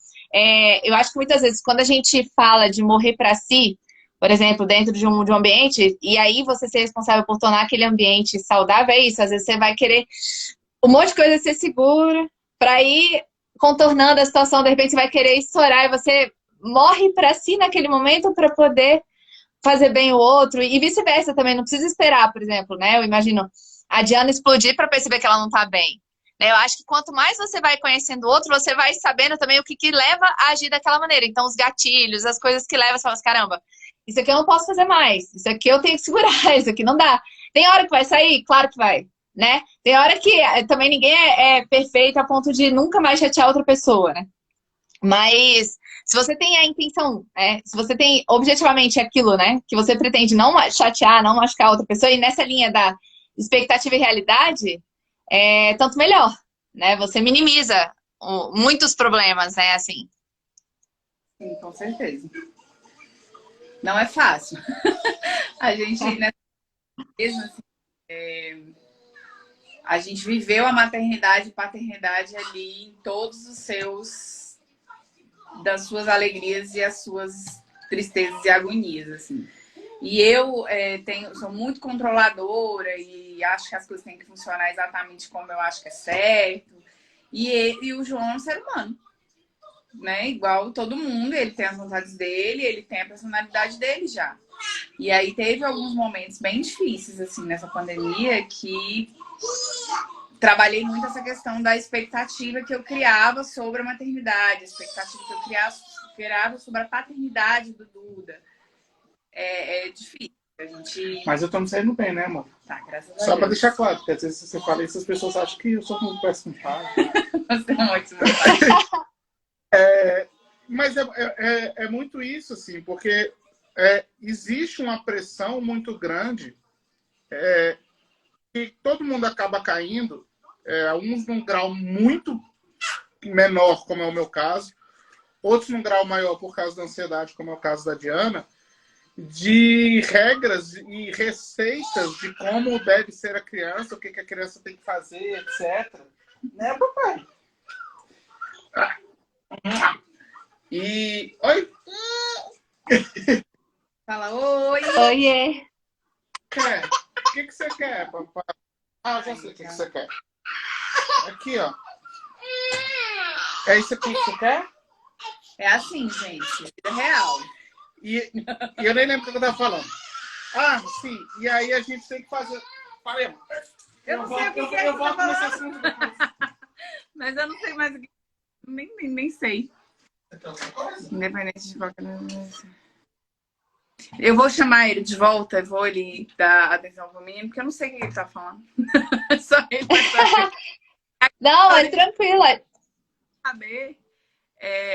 eu acho que muitas vezes, quando a gente fala de morrer para si, por exemplo, dentro de um ambiente, e aí você ser responsável por tornar aquele ambiente saudável, é isso. Às vezes você vai querer um monte de coisa ser segura, para ir contornando a situação, de repente você vai querer estourar, e você morre para si naquele momento para poder fazer bem o outro, e vice-versa também. Não precisa esperar, por exemplo, né? Eu imagino a Diana explodir para perceber que ela não tá bem. Eu acho que quanto mais você vai conhecendo o outro, você vai sabendo também o que leva a agir daquela maneira. Então, os gatilhos, as coisas que levam, você fala assim, caramba, isso aqui eu não posso fazer mais, isso aqui eu tenho que segurar, isso aqui não dá. Tem hora que vai sair? Claro que vai, né? Tem hora que também ninguém é perfeito a ponto de nunca mais chatear outra pessoa, né? Mas se você tem a intenção, se você tem objetivamente aquilo, né, que você pretende não chatear, não machucar outra pessoa, e nessa linha da expectativa e realidade, tanto melhor, né? Você minimiza muitos problemas, né, assim. Sim, com certeza. Não é fácil. A gente, né, a gente viveu a maternidade e paternidade ali em todos os das suas alegrias e as suas tristezas e agonias, assim. E eu sou muito controladora e acho que as coisas têm que funcionar exatamente como eu acho que é certo. E o João é um ser humano, né? Igual todo mundo, ele tem as vontades dele, ele tem a personalidade dele já. E aí teve alguns momentos bem difíceis, assim, nessa pandemia, que trabalhei muito essa questão da expectativa que eu criava sobre a maternidade, a expectativa que eu criava sobre a paternidade do Duda. É difícil. Mas eu tô me saindo bem, né, amor? Tá, graças a Só Deus. pra deixar claro, porque às vezes você fala isso, as pessoas acham que eu sou um péssimo pai. Você é um ótimo pai. Mas é muito isso, assim, porque existe uma pressão muito grande e todo mundo acaba caindo, uns num grau muito menor, como é o meu caso, outros num grau maior por causa da ansiedade, como é o caso da Diana, de regras e receitas de como deve ser a criança, o que a criança tem que fazer, etc. Né, papai? E... Oi? Fala oi! Oiê! Quer? O que você quer, papai? Ah, já sei o que você quer. Aqui, ó. É isso aqui que você quer? É assim, gente. Vida real. E eu nem lembro o que eu tava falando. Ah, sim. E aí a gente tem que fazer... Falei, Eu não sei o que é eu que volto tá nesse falando. assunto depois. Mas eu não sei mais o que... Nem sei. Então, coisa. Independente de qualquer coisa. Eu vou chamar ele de volta, eu vou ele dar atenção pro menino, porque eu não sei o que ele tá falando. Só ele vai Não, é tranquilo. saber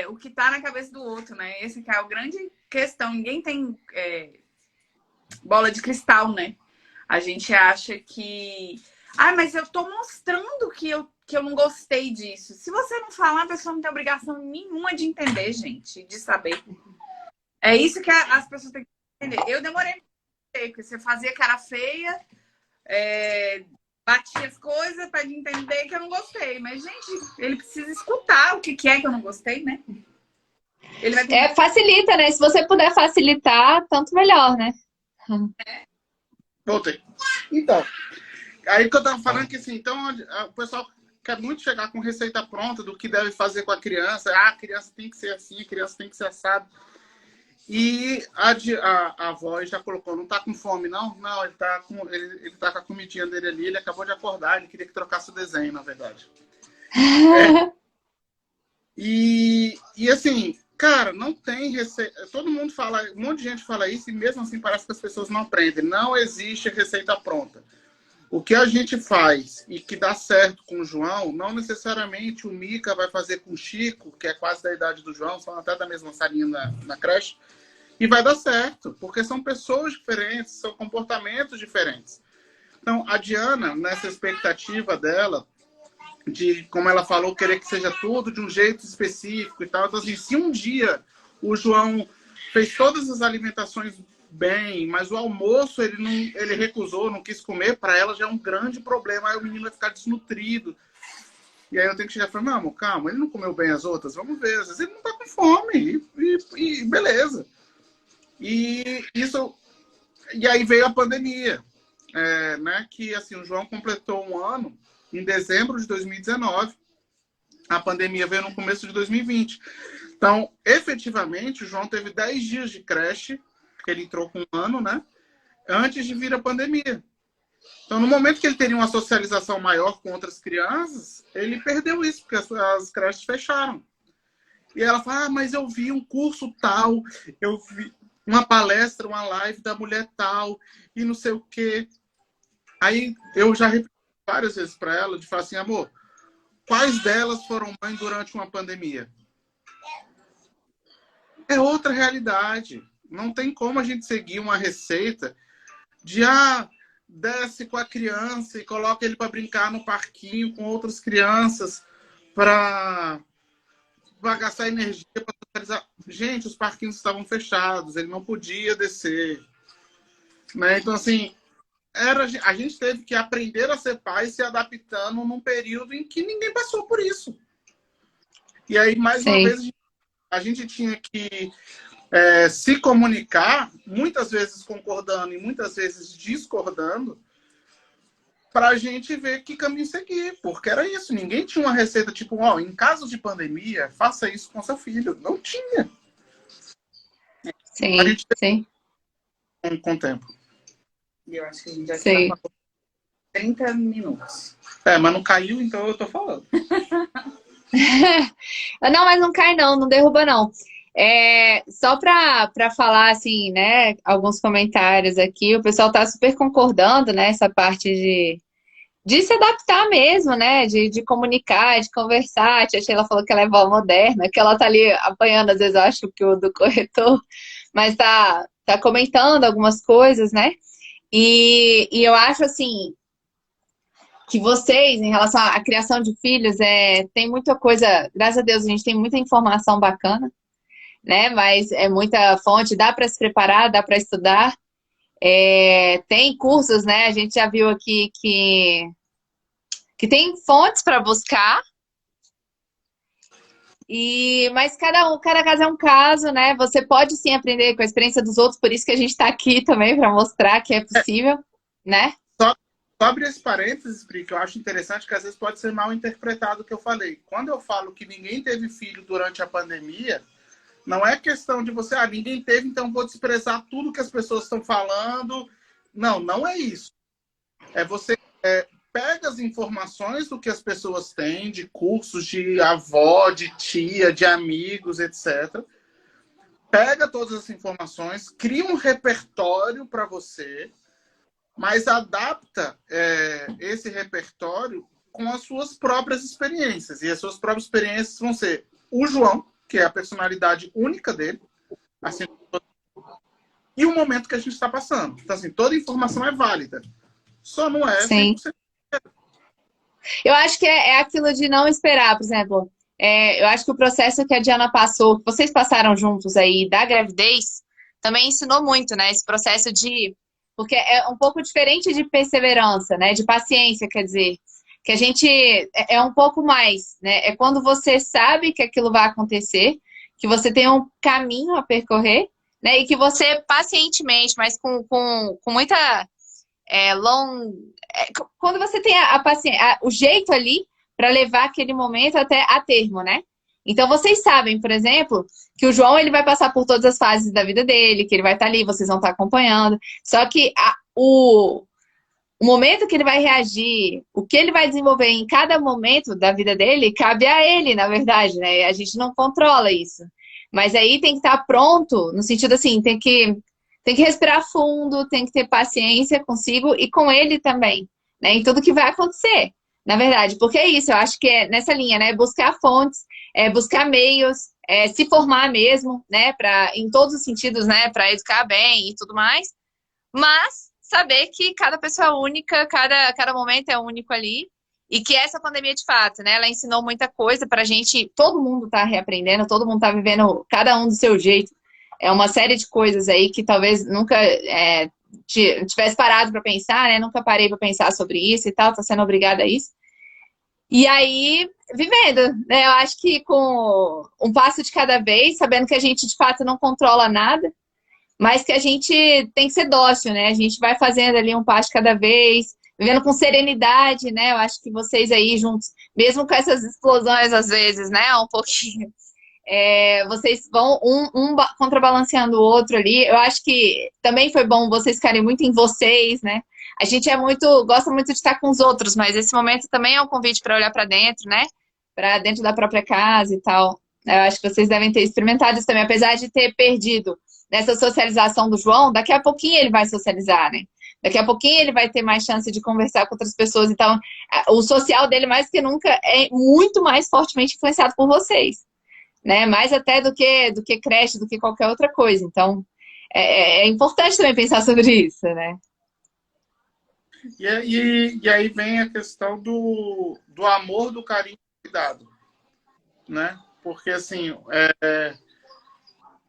o que tá na cabeça do outro, né? Essa que é a grande questão. Ninguém tem bola de cristal, né? A gente acha que... Ah, mas eu tô mostrando que eu não gostei disso. Se você não falar, a pessoa não tem obrigação nenhuma de entender, gente, de saber. É isso que as pessoas têm que entender. Eu demorei pra entender, porque você fazia cara feia, batia as coisas pra ele entender que eu não gostei. Mas, gente, ele precisa escutar o que é que eu não gostei, né? Ele vai ter... Facilita, né? Se você puder facilitar, tanto melhor, né? Voltei. Então, aí que eu tava falando que assim, então o pessoal quer muito chegar com receita pronta do que deve fazer com a criança. Ah, a criança tem que ser assim, a criança tem que ser assado. E a avó já colocou, não tá com fome, não? Não, ele tá com a comidinha dele ali, ele acabou de acordar, ele queria que trocasse o desenho, na verdade. E assim, cara, não tem receita. Todo mundo fala, um monte de gente fala isso e mesmo assim parece que as pessoas não aprendem. Não existe receita pronta. O que a gente faz e que dá certo com o João, não necessariamente o Mica vai fazer com o Chico, que é quase da idade do João, são até da mesma salinha na creche, e vai dar certo, porque são pessoas diferentes, são comportamentos diferentes. Então, a Diana, nessa expectativa dela, de, como ela falou, querer que seja tudo de um jeito específico e tal. Então, assim, se um dia o João fez todas as alimentações bem, mas o almoço ele recusou, não quis comer, para ela já é um grande problema. Aí o menino vai ficar desnutrido. E aí eu tenho que chegar e falar, não, amor, calma, ele não comeu bem as outras, vamos ver. Às vezes ele não tá com fome e beleza. E isso... E aí veio a pandemia, né? Que assim, o João completou um ano em dezembro de 2019. A pandemia veio no começo de 2020. Então, efetivamente, o João teve 10 dias de creche, que ele entrou com um ano, né? Antes de vir a pandemia. Então, no momento que ele teria uma socialização maior com outras crianças, ele perdeu isso, porque as creches fecharam. E ela fala, ah, mas eu vi um curso tal, eu vi uma palestra, uma live da mulher tal, e não sei o quê. Aí eu já repeti várias vezes para ela, de falar assim, amor, quais delas foram mãe durante uma pandemia? É outra realidade. Não tem como a gente seguir uma receita de, desce com a criança e coloca ele para brincar no parquinho com outras crianças para gastar energia para socializar. Gente, os parquinhos estavam fechados, ele não podia descer. Né? Então, assim, a gente teve que aprender a ser pai se adaptando num período em que ninguém passou por isso. E aí, mais uma vez, a gente tinha que se comunicar, muitas vezes concordando e muitas vezes discordando, para a gente ver que caminho seguir. Porque era isso, ninguém tinha uma receita tipo, em caso de pandemia, faça isso com seu filho. Não tinha. Sim, a gente sim. Com o tempo. Eu acho que a gente já está com 30 minutos. Mas não caiu, então eu tô falando. Não, mas não cai não derruba não. Só para falar assim, né, alguns comentários aqui, o pessoal tá super concordando, né, essa parte de se adaptar mesmo, né, de comunicar, de conversar. A tia Sheila falou que ela é vó moderna, que ela tá ali apanhando, às vezes eu acho que o do corretor, mas tá comentando algumas coisas, né, e eu acho assim, que vocês, em relação à criação de filhos, tem muita coisa, graças a Deus, a gente tem muita informação bacana, né? Mas é muita fonte, dá para se preparar, dá para estudar. Tem cursos, né? A gente já viu aqui que tem fontes para buscar, mas cada caso é um caso, né? Você pode sim aprender com a experiência dos outros, por isso que a gente está aqui também para mostrar que é possível, né? Só abrir esse parênteses, Pri, que eu acho interessante, que às vezes pode ser mal interpretado o que eu falei. Quando eu falo que ninguém teve filho durante a pandemia, não é questão de você, ninguém teve, então vou desprezar tudo que as pessoas estão falando. Não, não é isso. Você pega as informações do que as pessoas têm, de cursos de avó, de tia, de amigos, etc. Pega todas as informações, cria um repertório para você, mas adapta esse repertório com as suas próprias experiências. E as suas próprias experiências vão ser o João, que é a personalidade única dele, assim, e o momento que a gente está passando. Então, assim, toda informação é válida. Só não é 100%. Eu acho que é aquilo de não esperar, por exemplo. Eu acho que o processo que a Diana passou, que vocês passaram juntos aí da gravidez, também ensinou muito, né? Esse processo porque é um pouco diferente de perseverança, né? De paciência, quer dizer. Que a gente é um pouco mais, né? É quando você sabe que aquilo vai acontecer, que você tem um caminho a percorrer, né? E que você pacientemente, mas com muita quando você tem a paciência, o jeito ali para levar aquele momento até a termo, né? Então vocês sabem, por exemplo, que o João ele vai passar por todas as fases da vida dele, que ele vai estar ali, vocês vão estar acompanhando. Só que o momento que ele vai reagir, o que ele vai desenvolver em cada momento da vida dele, cabe a ele, na verdade, né? A gente não controla isso. Mas aí tem que estar pronto, no sentido assim, tem que respirar fundo, tem que ter paciência consigo e com ele também, né? Em tudo que vai acontecer, na verdade. Porque é isso, eu acho que é nessa linha, né? Buscar fontes, buscar meios, se formar mesmo, né? Em todos os sentidos, né? Para educar bem e tudo mais. Mas saber que cada pessoa é única, cada momento é único ali. E que essa pandemia, de fato, né? Ela ensinou muita coisa pra gente. Todo mundo tá reaprendendo, todo mundo tá vivendo, cada um do seu jeito. É uma série de coisas aí que talvez nunca tivesse parado para pensar, né? Nunca parei para pensar sobre isso e tal, tô sendo obrigada a isso. E aí, vivendo, né? Eu acho que com um passo de cada vez, sabendo que a gente de fato não controla nada, mas que a gente tem que ser dócil, né? A gente vai fazendo ali um passo de cada vez, vivendo com serenidade, né? Eu acho que vocês aí juntos, mesmo com essas explosões às vezes, né? Um pouquinho. Vocês vão contrabalanceando o outro ali. Eu acho que também foi bom vocês ficarem muito em vocês, né? A gente gosta muito de estar com os outros, mas esse momento também é um convite para olhar para dentro, né? Para dentro da própria casa e tal. Eu acho que vocês devem ter experimentado isso também, apesar de ter perdido nessa socialização do João, daqui a pouquinho ele vai socializar, né? Daqui a pouquinho ele vai ter mais chance de conversar com outras pessoas. Então, o social dele, mais que nunca, é muito mais fortemente influenciado por vocês. Né? Mais até do que creche, do que qualquer outra coisa. Então, é importante também pensar sobre isso, né? E aí vem a questão do amor, do carinho e do cuidado, né? Porque, assim,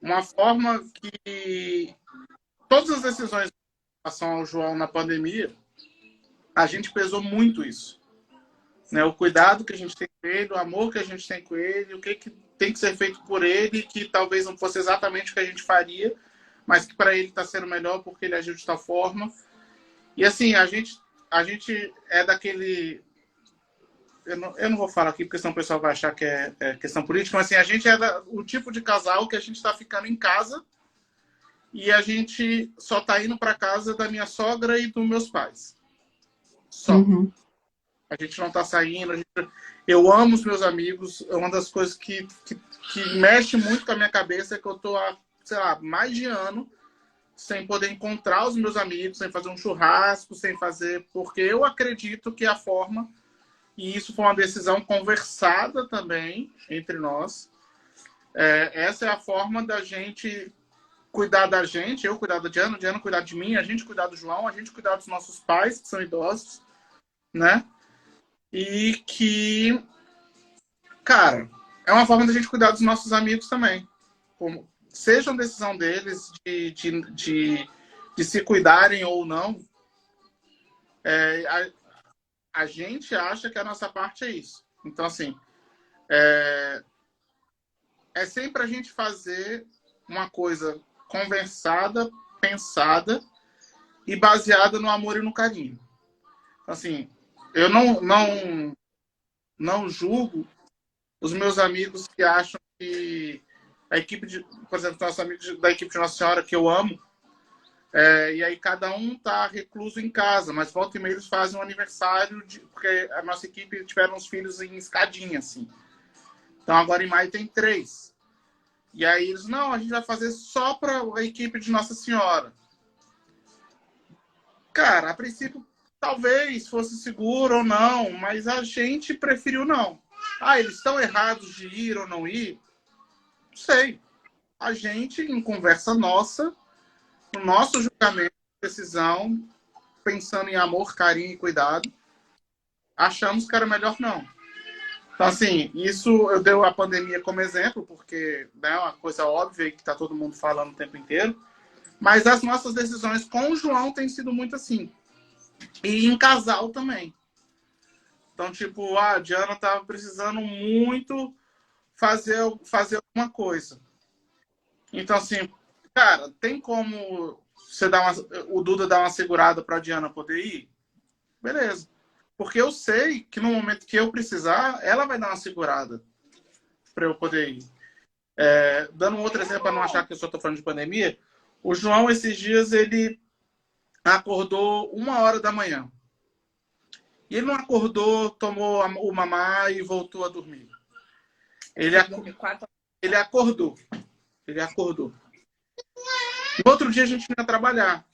uma forma que todas as decisões em relação ao João na pandemia, a gente pesou muito isso. Né? O cuidado que a gente tem com ele, o amor que a gente tem com ele, o que tem que ser feito por ele, que talvez não fosse exatamente o que a gente faria, mas que para ele está sendo melhor porque ele agiu de tal forma. E assim, a gente é daquele... Eu não vou falar aqui porque senão o pessoal vai achar que é questão política, mas assim, a gente é o tipo de casal que a gente está ficando em casa e a gente só está indo para casa da minha sogra e dos meus pais. Só. Uhum. A gente não está saindo. Eu amo os meus amigos. É uma das coisas que mexe muito com a minha cabeça é que eu estou há, sei lá, mais de ano sem poder encontrar os meus amigos, sem fazer um churrasco, sem fazer... Porque eu acredito que a forma, e isso foi uma decisão conversada também entre nós, essa é a forma da gente cuidar da gente, eu cuidar da Diana, Diana cuidar de mim, a gente cuidar do João, a gente cuidar dos nossos pais, que são idosos, né? e que, cara, é uma forma da gente cuidar dos nossos amigos também. Seja uma decisão deles de se cuidarem ou não, a gente acha que a nossa parte é isso. Então, assim, é sempre a gente fazer uma coisa conversada, pensada e baseada no amor e no carinho. Assim, eu não julgo os meus amigos que acham que a equipe de, por exemplo, nossos amigos da equipe de Nossa Senhora, que eu amo, e aí cada um tá recluso em casa, mas volta e meia eles fazem um aniversário, porque a nossa equipe tiveram uns filhos em escadinha, assim. Então agora em maio tem 3. E aí eles, não, a gente vai fazer só para a equipe de Nossa Senhora. Cara, a princípio, talvez fosse seguro ou não, mas a gente preferiu não. Ah, eles estão errados de ir ou não ir? Não sei. A gente, em conversa nossa, no nosso julgamento, decisão, pensando em amor, carinho e cuidado, achamos que era melhor não. Então, assim, isso eu dei a pandemia como exemplo, porque é uma coisa óbvia que está todo mundo falando o tempo inteiro. Mas as nossas decisões com o João têm sido muito assim. E em casal também. Então, tipo, a Diana estava precisando muito fazer alguma coisa. Então, assim, cara, tem como o Duda dar uma segurada para a Diana poder ir? Beleza. Porque eu sei que no momento que eu precisar, ela vai dar uma segurada para eu poder ir. Dando um outro exemplo para não achar que eu só estou falando de pandemia, o João, esses dias, ele acordou 1h da manhã. E ele não acordou, tomou o mamar e voltou a dormir. Ele acordou. Ele acordou. No outro dia a gente ia trabalhar.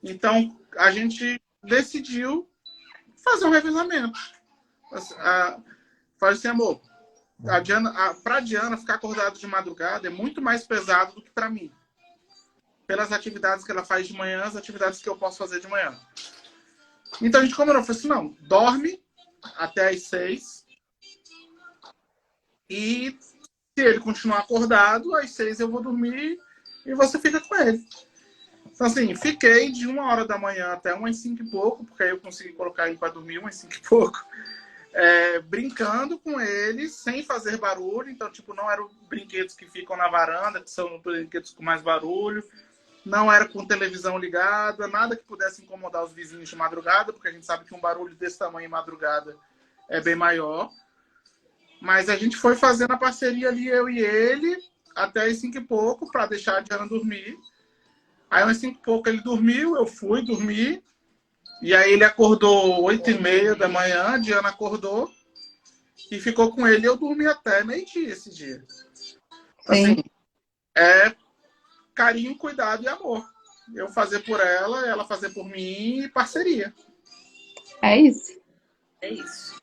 Então, a gente decidiu fazer um revezamento. Faz assim, amor, para a Diana ficar acordada de madrugada é muito mais pesado do que para mim. Pelas atividades que ela faz de manhã, as atividades que eu posso fazer de manhã. Então a gente combinou, falou assim, não, dorme até as 6 e se ele continuar acordado, às 6 eu vou dormir e você fica com ele. Então assim, fiquei de 1h da manhã até umas 5 e pouco, porque aí eu consegui colocar ele para dormir umas 5 e pouco, brincando com ele, sem fazer barulho. Então, tipo, não eram brinquedos que ficam na varanda, que são brinquedos com mais barulho. Não era com televisão ligada, nada que pudesse incomodar os vizinhos de madrugada, porque a gente sabe que um barulho desse tamanho em madrugada é bem maior. Mas a gente foi fazendo a parceria ali, eu e ele, até as 5 e pouco, para deixar a Diana dormir. Aí, às 5 e pouco, ele dormiu, eu fui dormir. E aí, ele acordou 8h30 da manhã, a Diana acordou e ficou com ele. Eu dormi até meio-dia esse dia. Assim, carinho, cuidado e amor. Eu fazer por ela fazer por mim e parceria. É isso. É isso.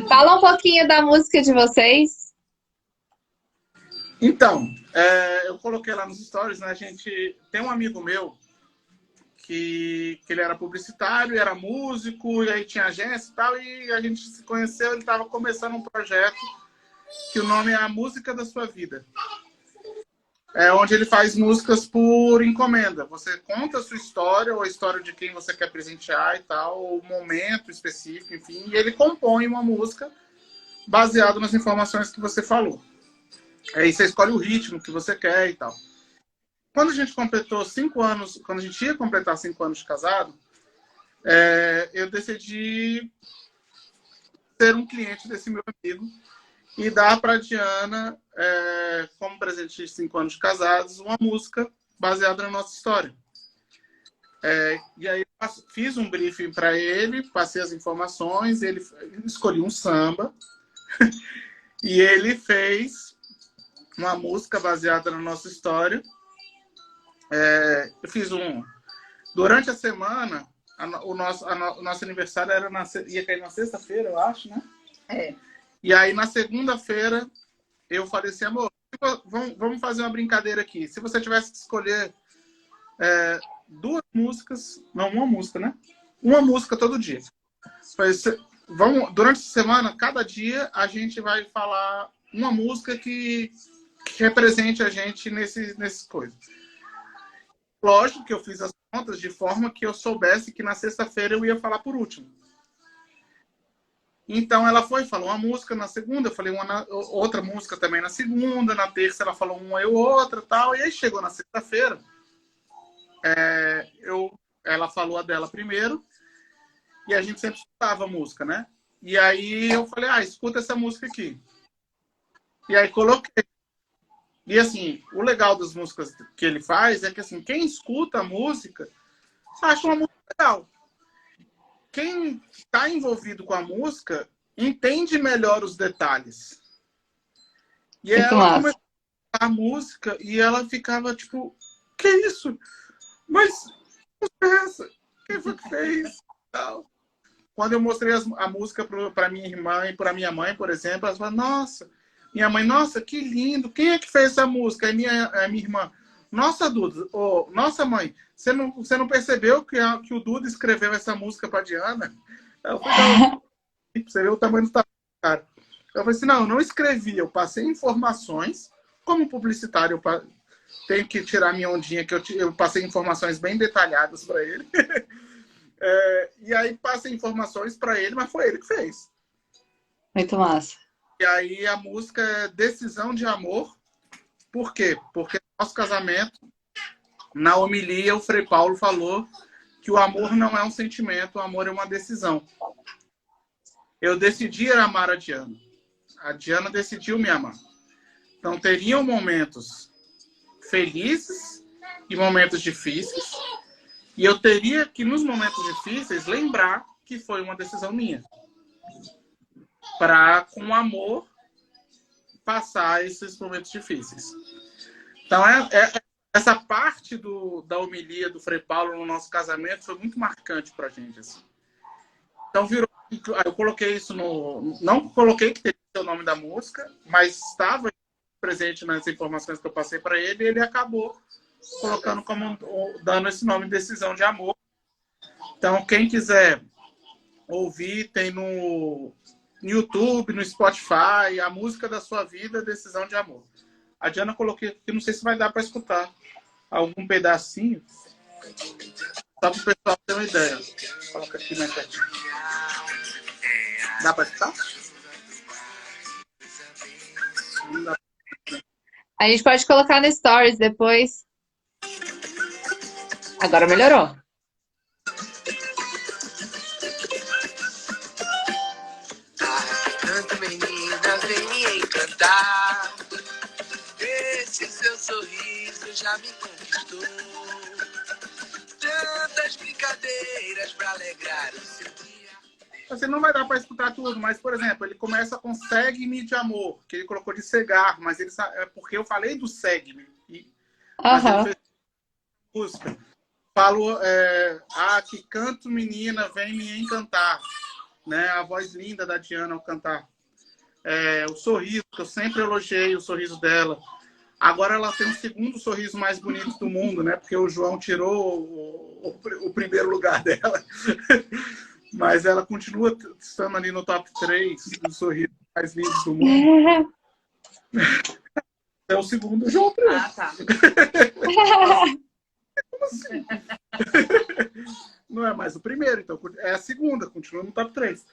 Fala um pouquinho da música de vocês. Então, eu coloquei lá nos stories, né? A gente tem um amigo meu que ele era publicitário, era músico, e aí tinha agência e tal, e a gente se conheceu, ele estava começando um projeto que o nome é A Música da Sua Vida. Onde ele faz músicas por encomenda. Você conta a sua história, ou a história de quem você quer presentear e tal, o momento específico, enfim, e ele compõe uma música baseado nas informações que você falou. Aí você escolhe o ritmo que você quer e tal. Quando a gente completou 5 anos, quando a gente ia completar 5 anos de casado, eu decidi ser um cliente desse meu amigo e dar para a Diana, como presente de 5 anos de casados, uma música baseada na nossa história. E aí eu fiz um briefing para ele, passei as informações, ele escolheu um samba e ele fez uma música baseada na nossa história. Eu fiz durante a semana, o nosso aniversário ia cair na sexta-feira, eu acho, né? E aí, na segunda-feira, eu falei assim, amor, vamos fazer uma brincadeira aqui. Se você tivesse que escolher 2 músicas... Não, uma música, né? Uma música todo dia. durante a semana, cada dia, a gente vai falar uma música que represente a gente nesses coisas. Lógico que eu fiz as contas de forma que eu soubesse que na sexta-feira eu ia falar por último. Então ela falou uma música na segunda, eu falei outra música também na segunda, na terça ela falou uma e outra tal, e aí chegou na sexta-feira, ela falou a dela primeiro, e a gente sempre escutava a música, né? E aí eu falei, escuta essa música aqui. E aí coloquei. E assim, o legal das músicas que ele faz é que assim, quem escuta a música acha uma música legal. Quem está envolvido com a música entende melhor os detalhes. E ela começou a música e ela ficava tipo, que isso? Mas que é essa? Quem foi que fez? Tal. Quando eu mostrei a música para minha irmã e para minha mãe, por exemplo, elas falaram, nossa, minha mãe, nossa, que lindo. Quem é que fez essa música? Aí minha irmã, nossa, Duda, nossa, mãe, você não percebeu que o Duda escreveu essa música para Diana? Eu falei, você vê o tamanho do trabalho, cara. Eu falei assim, não, eu não escrevi, eu passei informações. Como publicitário, eu tenho que tirar minha ondinha, que eu passei informações bem detalhadas para ele. E aí passei informações para ele, mas foi ele que fez. Muito massa. E aí a música é Decisão de Amor. Por quê? Porque no nosso casamento, na homilia, o Frei Paulo falou que o amor não é um sentimento, o amor é uma decisão. Eu decidi amar a Diana. A Diana decidiu me amar. Então teriam momentos felizes e momentos difíceis. E eu teria que, nos momentos difíceis, lembrar que foi uma decisão minha. Para, com amor, passar esses momentos difíceis. Então, essa parte da homilia do Frei Paulo no nosso casamento foi muito marcante para a gente. Assim. Então, eu coloquei isso não coloquei que teria o nome da música, mas estava presente nas informações que eu passei para ele e ele acabou colocando dando esse nome Decisão de Amor. Então, quem quiser ouvir, tem no YouTube, no Spotify, a música da sua vida, Decisão de Amor. A Diana coloquei aqui, não sei se vai dar para escutar algum pedacinho, só para o pessoal ter uma ideia. Coloca aqui mais pertinho. Dá para escutar? A gente pode colocar no Stories depois. Agora melhorou. Tanto menina, vem me encantar. Esse seu sorriso já me conquistou. Tantas brincadeiras pra alegrar o seu dia. Assim, não vai dar para escutar tudo, mas, por exemplo, ele começa com Segue-me de Amor, que ele colocou de cegar, mas é porque eu falei do Segue-me. Mas ele fez música. Falo, que canto menina, vem me encantar. Né? A voz linda da Diana ao cantar. O sorriso, que eu sempre elogiei o sorriso dela. Agora ela tem o segundo sorriso mais bonito do mundo, né? Porque o João tirou o primeiro lugar dela. Mas ela continua estando ali no top 3 dos sorrisos mais lindos do mundo. É o segundo, o João. Ah, tá. Como assim? Não é mais o primeiro, então é a segunda, continua no top 3.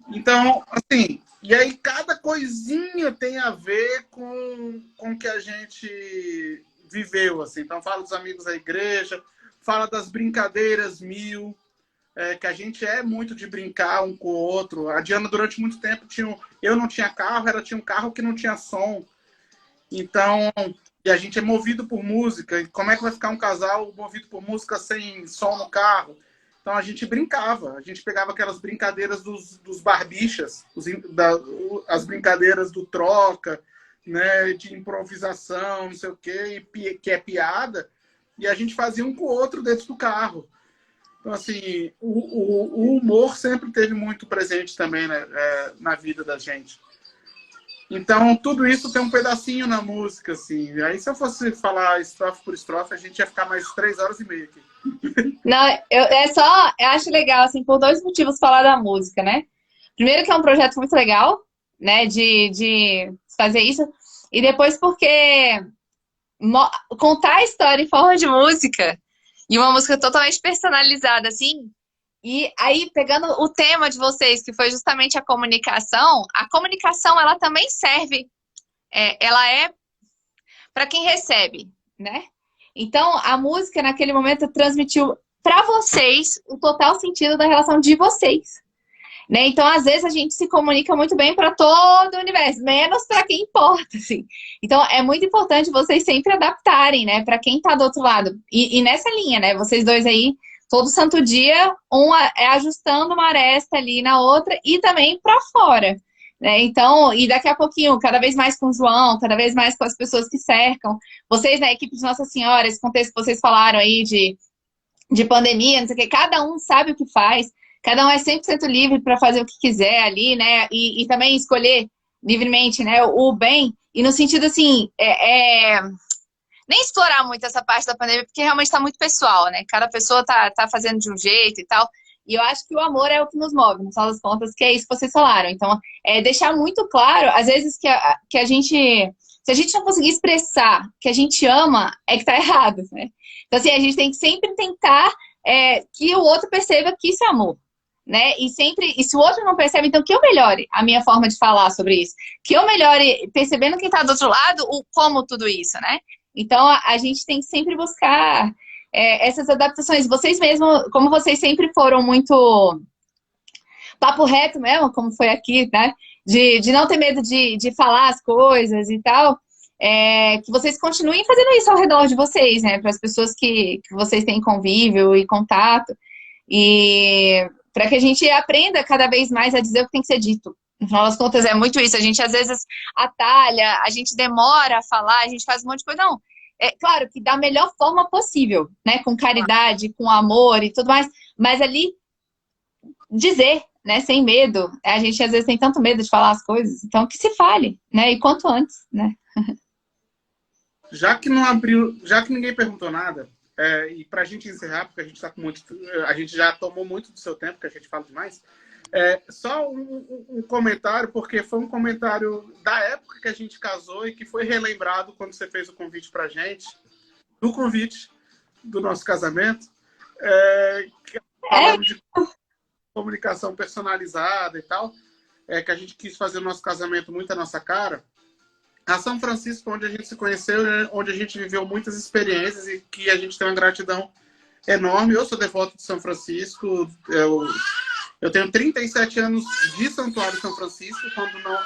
Então, assim, e aí cada coisinha tem a ver com o que a gente viveu, assim. Então fala dos amigos da igreja, fala das brincadeiras mil, que a gente é muito de brincar um com o outro. A Diana, durante muito tempo, eu não tinha carro, ela tinha um carro que não tinha som. Então, e a gente é movido por música. E como é que vai ficar um casal movido por música sem som no carro? Então a gente brincava. A gente pegava aquelas brincadeiras dos barbichas, as brincadeiras do troca, né, de improvisação, não sei o quê, que é piada. E a gente fazia um com o outro dentro do carro. Então, assim, o humor sempre teve muito presente também, né, na vida da gente. Então, tudo isso tem um pedacinho na música, assim. Aí, se eu fosse falar estrofe por estrofe, a gente ia ficar mais 3 horas e meia aqui. Não, eu acho legal, assim, por 2 motivos falar da música, né? Primeiro que é um projeto muito legal, né, de fazer isso. E depois porque contar a história em forma de música, e uma música totalmente personalizada, assim. E aí, pegando o tema de vocês, que foi justamente a comunicação, ela também serve, ela é para quem recebe, né? Então, a música, naquele momento, transmitiu para vocês o total sentido da relação de vocês. Né? Então, às vezes, a gente se comunica muito bem para todo o universo, menos para quem importa, assim. Então, é muito importante vocês sempre adaptarem, né, para quem está do outro lado. E nessa linha, né, vocês dois aí, todo santo dia, é ajustando uma aresta ali na outra e também para fora. Né? Então, e daqui a pouquinho, cada vez mais com o João, cada vez mais com as pessoas que cercam. Vocês, na equipe de Nossa Senhora, esse contexto que vocês falaram aí de pandemia, não sei o quê, cada um sabe o que faz. Cada um é 100% livre para fazer o que quiser ali, né? E também escolher livremente, né, o bem. E no sentido, assim, nem explorar muito essa parte da pandemia, porque realmente está muito pessoal, né? Cada pessoa tá fazendo de um jeito e tal. E eu acho que o amor é o que nos move, no final das contas, que é isso que vocês falaram. Então, deixar muito claro, às vezes, que a gente... Se a gente não conseguir expressar que a gente ama, é que tá errado, né? Então, assim, a gente tem que sempre tentar que o outro perceba que isso é amor. Né? E se o outro não percebe, então que eu melhore a minha forma de falar sobre isso. Que eu melhore percebendo quem está do outro lado, como tudo isso, né? Então, a gente tem que sempre buscar essas adaptações. Vocês mesmos, como vocês sempre foram muito papo reto mesmo, como foi aqui, né? De não ter medo de falar as coisas e tal, que vocês continuem fazendo isso ao redor de vocês, né? Para as pessoas que vocês têm convívio e contato. E para que a gente aprenda cada vez mais a dizer o que tem que ser dito. No final das contas, é muito isso. A gente, às vezes, atalha, a gente demora a falar, a gente faz um monte de coisa. Não, é claro que da melhor forma possível, né? Com caridade, com amor e tudo mais. Mas ali, dizer, né? Sem medo. A gente, às vezes, tem tanto medo de falar as coisas. Então, que se fale, né? E quanto antes, né? Já que não abriu, já que ninguém perguntou nada, e para a gente encerrar, porque a gente tá com muito, a gente já tomou muito do seu tempo, que a gente fala demais. Só um comentário, porque foi um comentário da época que a gente casou e que foi relembrado quando você fez o convite para a gente, do convite do nosso casamento, falando de comunicação personalizada e tal, que a gente quis fazer o nosso casamento muito à nossa cara. A São Francisco, onde a gente se conheceu, onde a gente viveu muitas experiências e que a gente tem uma gratidão enorme. Eu sou devoto de São Francisco, eu tenho 37 anos de Santuário São Francisco, quando não,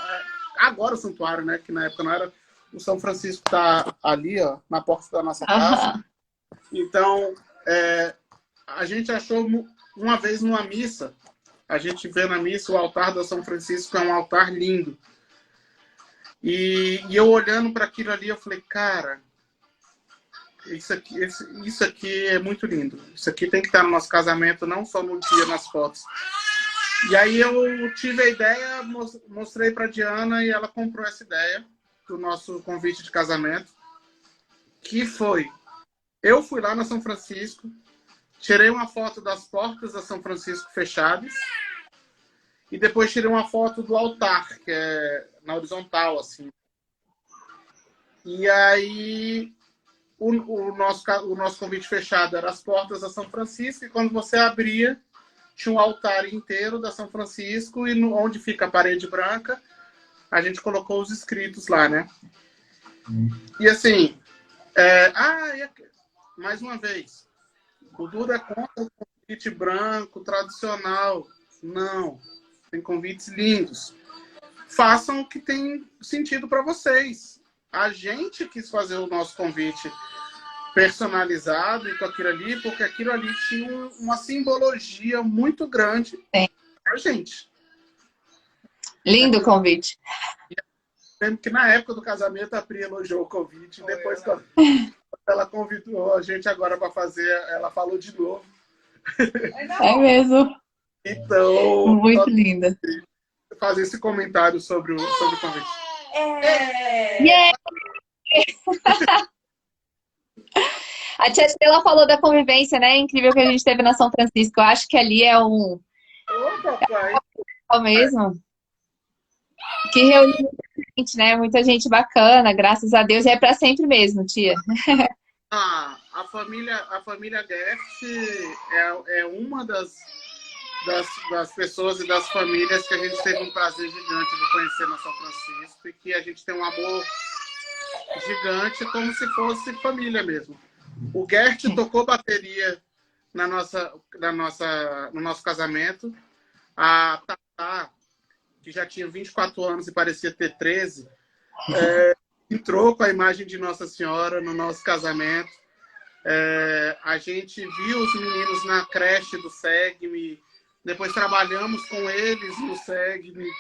agora o santuário, né, que na época não era, o São Francisco está ali, ó, na porta da nossa casa. Então, a gente achou uma vez numa missa, a gente vê na missa o altar da São Francisco, é um altar lindo. E eu olhando para aquilo ali, eu falei, cara, isso aqui é muito lindo. Isso aqui tem que estar no nosso casamento, não só no dia, nas fotos. E aí eu tive a ideia, mostrei para Diana e ela comprou essa ideia do nosso convite de casamento, que foi, eu fui lá na São Francisco, tirei uma foto das portas da São Francisco fechadas, e depois tirei uma foto do altar, que é na horizontal, assim. E aí, o nosso convite fechado era as portas da São Francisco, e quando você abria, tinha um altar inteiro da São Francisco, e onde fica a parede branca, a gente colocou os escritos lá, né? E assim, mais uma vez, o Duda é contra o convite branco, tradicional. Não. Tem convites lindos. Façam o que tem sentido para vocês. A gente quis fazer o nosso convite personalizado e com aquilo ali, porque aquilo ali tinha uma simbologia muito grande para a gente. Lindo o convite. Lembro que na época do casamento a Pri elogiou o convite. E depois, quando ela convidou a gente agora para fazer, ela falou de novo. É mesmo. Então, muito linda. Fazer esse comentário sobre o convite. Yeah! A tia Sheila falou da convivência, né? Incrível que a gente teve na São Francisco. Eu acho que ali é um... Ô, papai! mesmo. Que reuniu muita gente, né? Muita gente bacana, graças a Deus. E é pra sempre mesmo, tia. A família Guest é uma das pessoas e das famílias que a gente teve um prazer gigante de conhecer na São Francisco e que a gente tem um amor gigante, como se fosse família mesmo. O Gert tocou bateria no nosso casamento. A Tatá, que já tinha 24 anos e parecia ter 13, entrou com a imagem de Nossa Senhora no nosso casamento. A gente viu os meninos na creche do SEGME, depois trabalhamos com eles no SEGME,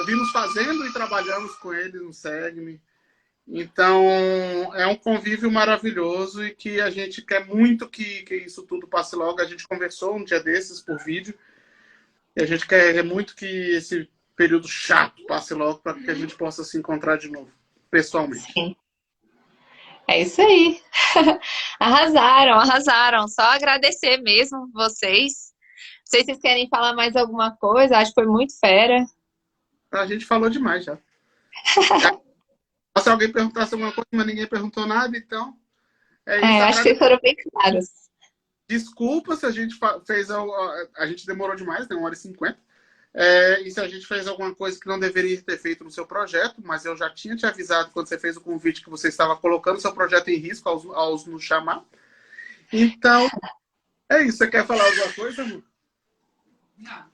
vimos fazendo e trabalhamos com eles no SEGME. Então, é um convívio maravilhoso e que a gente quer muito que isso tudo passe logo. A gente conversou um dia desses por vídeo e a gente quer muito que esse período chato passe logo para que a gente possa se encontrar de novo, pessoalmente. Sim. É isso aí. Arrasaram, arrasaram. Só agradecer mesmo vocês. Não sei se vocês querem falar mais alguma coisa. Acho que foi muito fera. A gente falou demais já. Se alguém perguntasse alguma coisa, mas ninguém perguntou nada, então é isso. Eu acho que foram bem claros. Desculpa se a gente fez... A gente demorou demais, né? 1h50. E se a gente fez alguma coisa que não deveria ter feito no seu projeto, mas eu já tinha te avisado quando você fez o convite que você estava colocando seu projeto em risco ao nos chamar. Então, é isso. Você quer falar alguma coisa, amor? Não.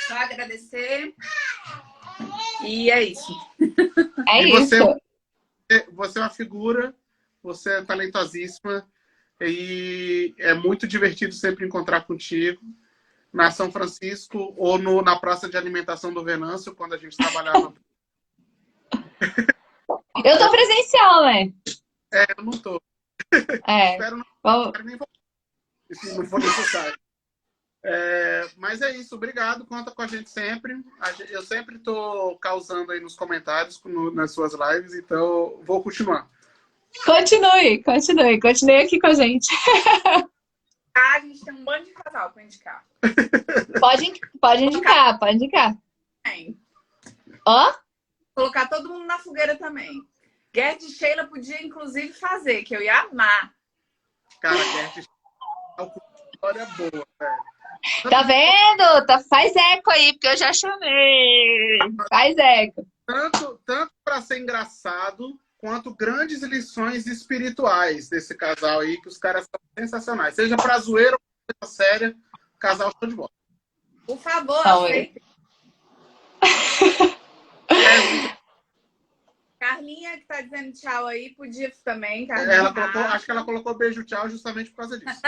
Só agradecer. E é isso. É e isso. Você é uma figura, você é talentosíssima e é muito divertido sempre encontrar contigo na São Francisco ou na praça de alimentação do Venâncio, quando a gente trabalhava. Eu tô presencial, né? Eu não tô. Espero nem se não for necessário. Mas é isso, obrigado, conta com a gente sempre. Eu sempre estou causando aí nos comentários, nas suas lives, então vou continuar. Continue aqui com a gente. A gente tem um bando de casal para indicar. Pode indicar. Tem. Ó? Colocar todo mundo na fogueira também. Gert e Sheila podia, inclusive, fazer, que eu ia amar. Cara, Gert é uma história boa, velho. Tá vendo? Faz eco aí, porque eu já chamei. Faz eco. Tanto para ser engraçado, quanto grandes lições espirituais desse casal aí, que os caras são sensacionais. Seja pra zoeira ou pra séria, o casal show de bola. Por favor, Carlinha, que tá dizendo tchau aí, podia também. Acho que ela colocou beijo tchau justamente por causa disso.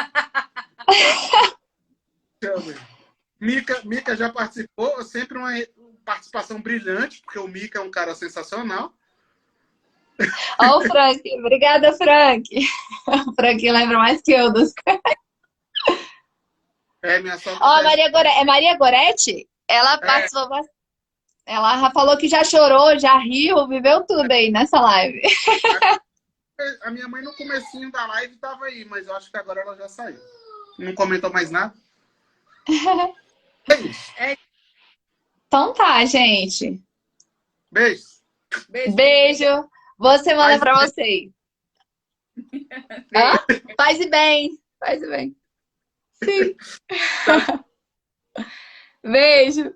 Mica já participou, sempre uma participação brilhante, porque o Mica é um cara sensacional. Ó, o Frank. Obrigada, Frank. O Frank lembra mais que eu dos caras. Minha sogra. Ó, Maria Goretti? Ela participou bastante. Ela falou que já chorou, já riu, viveu tudo aí nessa live. A minha mãe no comecinho da live estava aí, mas eu acho que agora ela já saiu. Não comentou mais nada. É isso. Então tá, gente. Beijo. Beijo. Boa semana pra vocês. Paz e bem. Sim. Beijo.